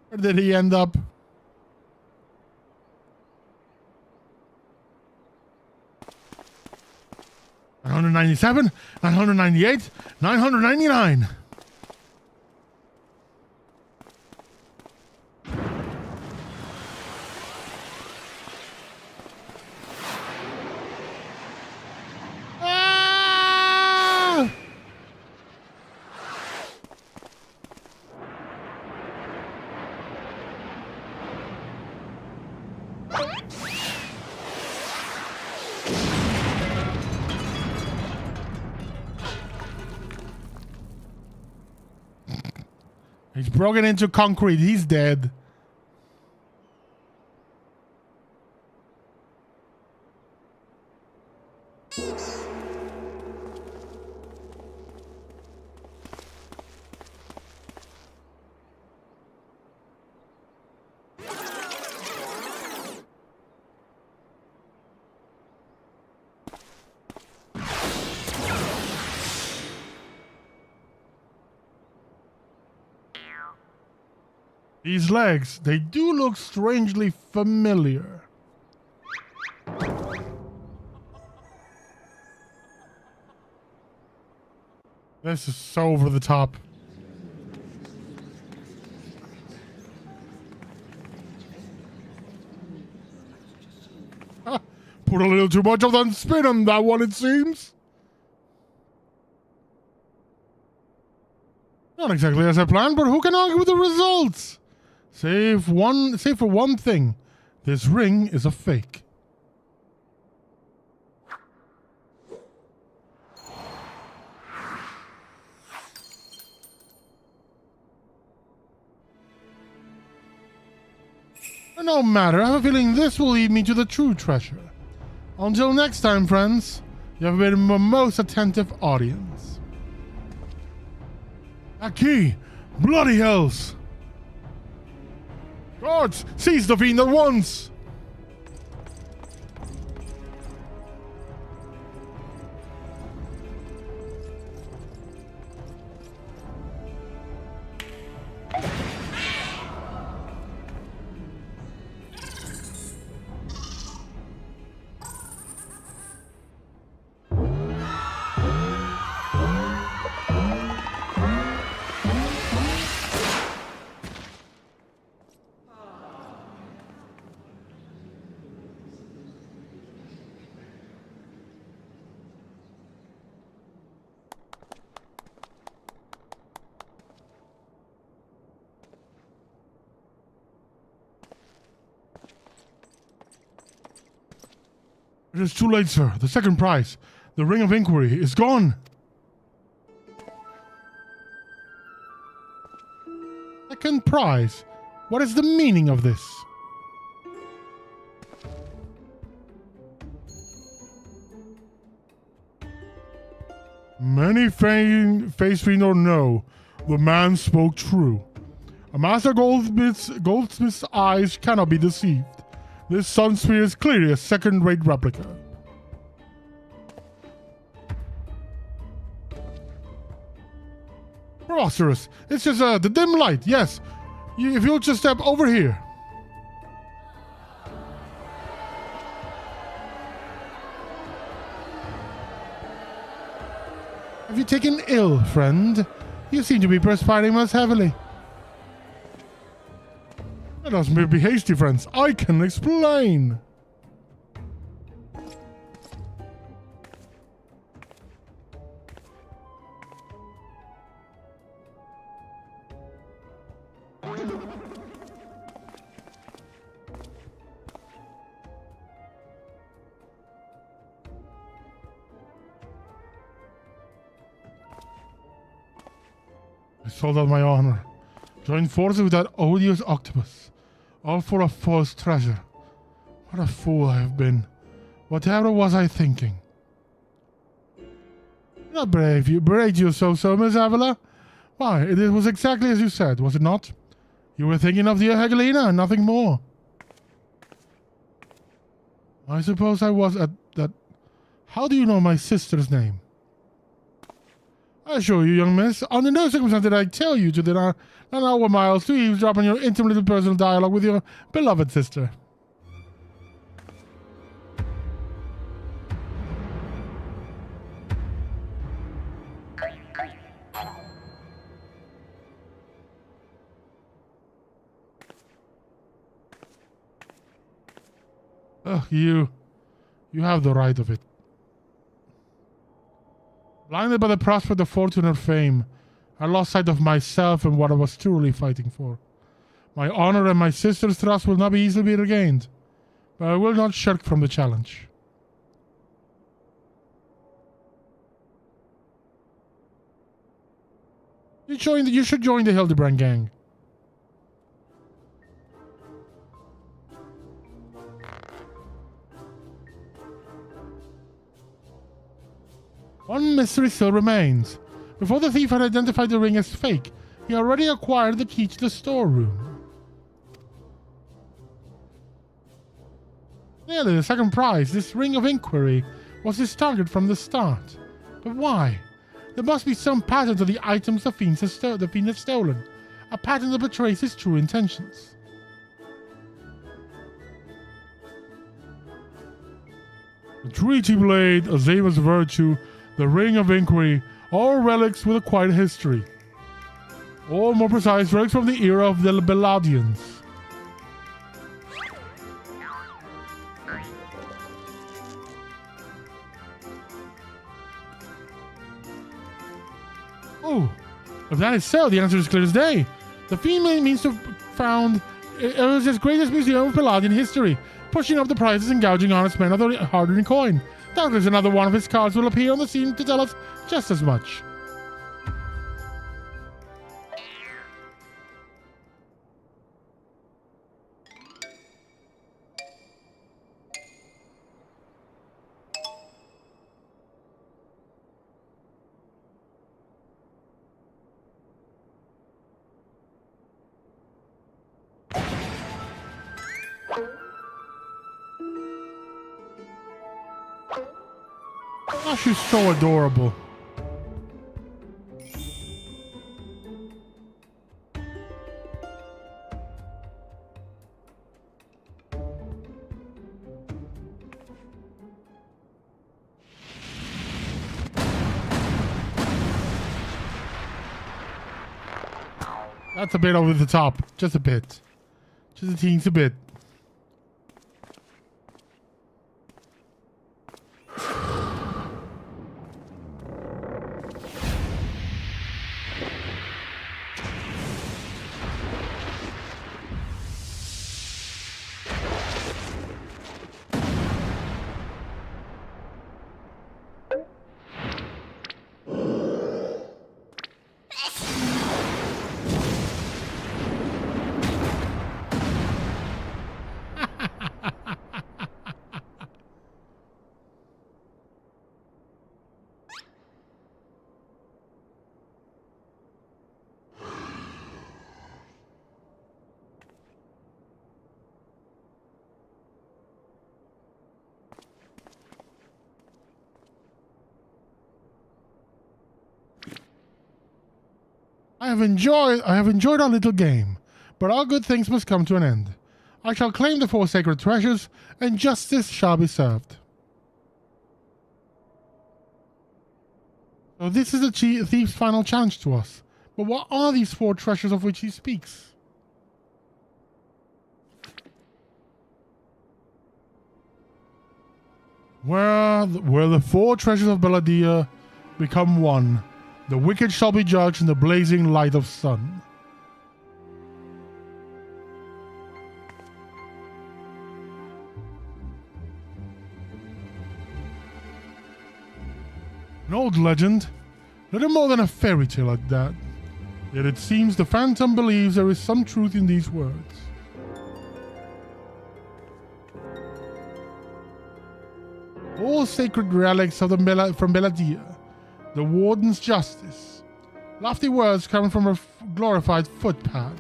Where did he end up? $997, $998, $999. He's broken into concrete. He's dead. These legs, they do look strangely familiar. This is so over the top. Put a little too much of that spin on that one, it seems. Not exactly as I planned, but who can argue with the results? Save for one thing. This ring is a fake. No matter, I have a feeling this will lead me to the true treasure. Until next time, friends, you have been a most attentive audience. A key! Bloody hells! Guards, seize the fiend at once! It is too late, sir. The second prize, the Ring of Inquiry, is gone. Second prize? What is the meaning of this? Many face we don't know. The man spoke true. A master goldsmith's eyes cannot be deceived. This sun sphere is clearly a second-rate replica. Preposterous. It's just the dim light, yes. If you'll just step over here. Have you taken ill, friend? You seem to be perspiring most heavily. Let us be hasty, friends. I can explain. I sold out my honor. Joined forces with that odious octopus. All for a false treasure. What a fool I have been. Whatever was I thinking? Not brave you, so, Miss Avila. Why, it was exactly as you said, was it not? You were thinking of dear Helena and nothing more. I suppose I was at that... How do you know my sister's name? I assure you, young miss, under no circumstance did I tell you to not hour miles to eavesdrop on your intimate little personal dialogue with your beloved sister. Ugh, you have the right of it. Blinded by the prospect of fortune and fame, I lost sight of myself and what I was truly fighting for. My honor and my sister's trust will not be easily regained, but I will not shirk from the challenge. You should join the Hildibrand gang. One mystery still remains. Before the thief had identified the ring as fake, he already acquired the key to the storeroom. Clearly, the second prize, this Ring of Inquiry, was his target from the start. But why? There must be some pattern to the items the fiend has stolen. A pattern that betrays his true intentions. The treaty blade, Azava's virtue, the Ring of Inquiry, all relics with a quiet history. Or more precise, relics from the era of the Beladians. Oh, if that is so, the answer is clear as day. The female means to have found Earth's greatest museum of Palladian history, pushing up the prices and gouging honest men of their hard-earned coin. Doubtless another one of his cards will appear on the scene to tell us just as much. Oh, she's so adorable. That's a bit over the top. Just a bit. Just a teensy bit. I have enjoyed our little game, but all good things must come to an end. I shall claim the 4 sacred treasures, and justice shall be served. So this is the thief's final challenge to us. But what are these 4 treasures of which he speaks? Where the 4 treasures of Ul'dah become one, the wicked shall be judged in the blazing light of sun. An old legend, little more than a fairy tale like that. Yet it seems the Phantom believes there is some truth in these words. All sacred relics of from Ul'dah, the Warden's justice. Lofty words coming from a glorified footpad.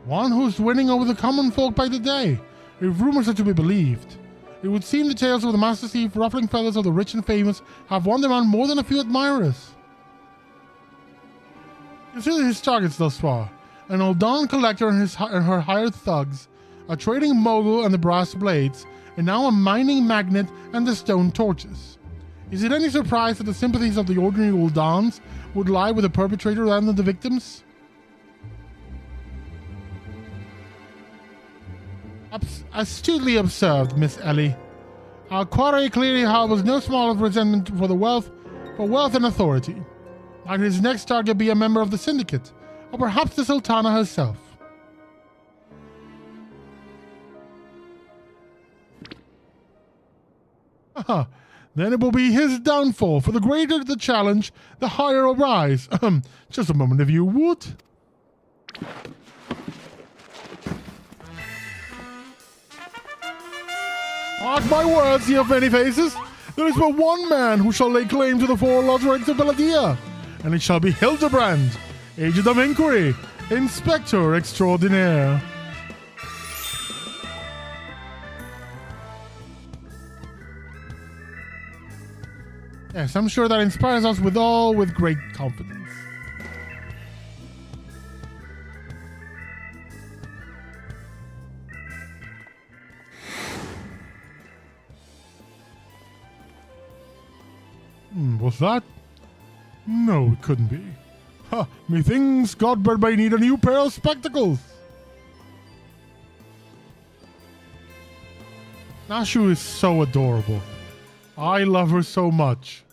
One who's winning over the common folk by the day, if rumors are to be believed. It would seem the tales of the Master Thief, ruffling feathers of the rich and famous, have won them on more than a few admirers. Consider his targets thus far: an Ul'dah collector and her hired thugs, a trading mogul and the brass blades, and now a mining magnate and the stone torches. Is it any surprise that the sympathies of the ordinary Ul'dahs would lie with the perpetrator rather than the victims? Astutely observed, Miss Ellie. Our quarry clearly harbors no small of resentment for wealth and authority. Might his next target be a member of the syndicate, or perhaps the Sultana herself? Aha, then it will be his downfall, for the greater the challenge, the higher a rise. Just a moment if you would. Mark my words, ye of many faces. There is but one man who shall lay claim to the 4 lost relics of Ul'dah, and it shall be Hildibrand, Agent of Inquiry, Inspector Extraordinaire. Yes, I'm sure that inspires us with great confidence. Was that? No, it couldn't be. Ha! Methinks Godbird may need a new pair of spectacles. Nashu is so adorable. I love her so much.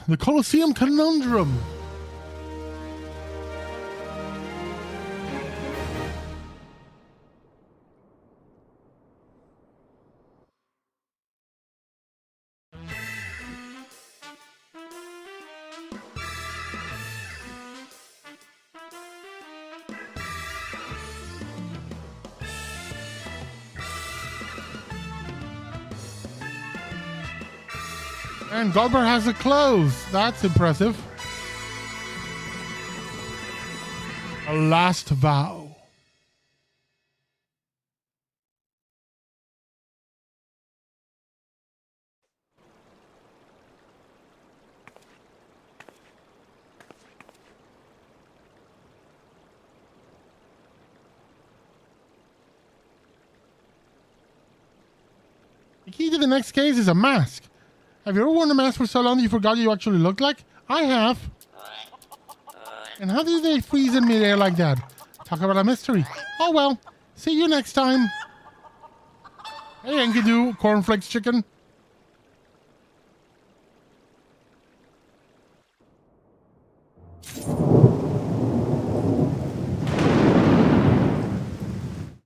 The Coliseum Conundrum. And Godbird has the clothes. That's impressive. A last vow. The key to the next case is a mask. Have you ever worn a mask for so long that you forgot what you actually looked like? I have. And how do they freeze in midair like that? Talk about a mystery. Oh well. See you next time. Hey, Enkidu, cornflakes chicken.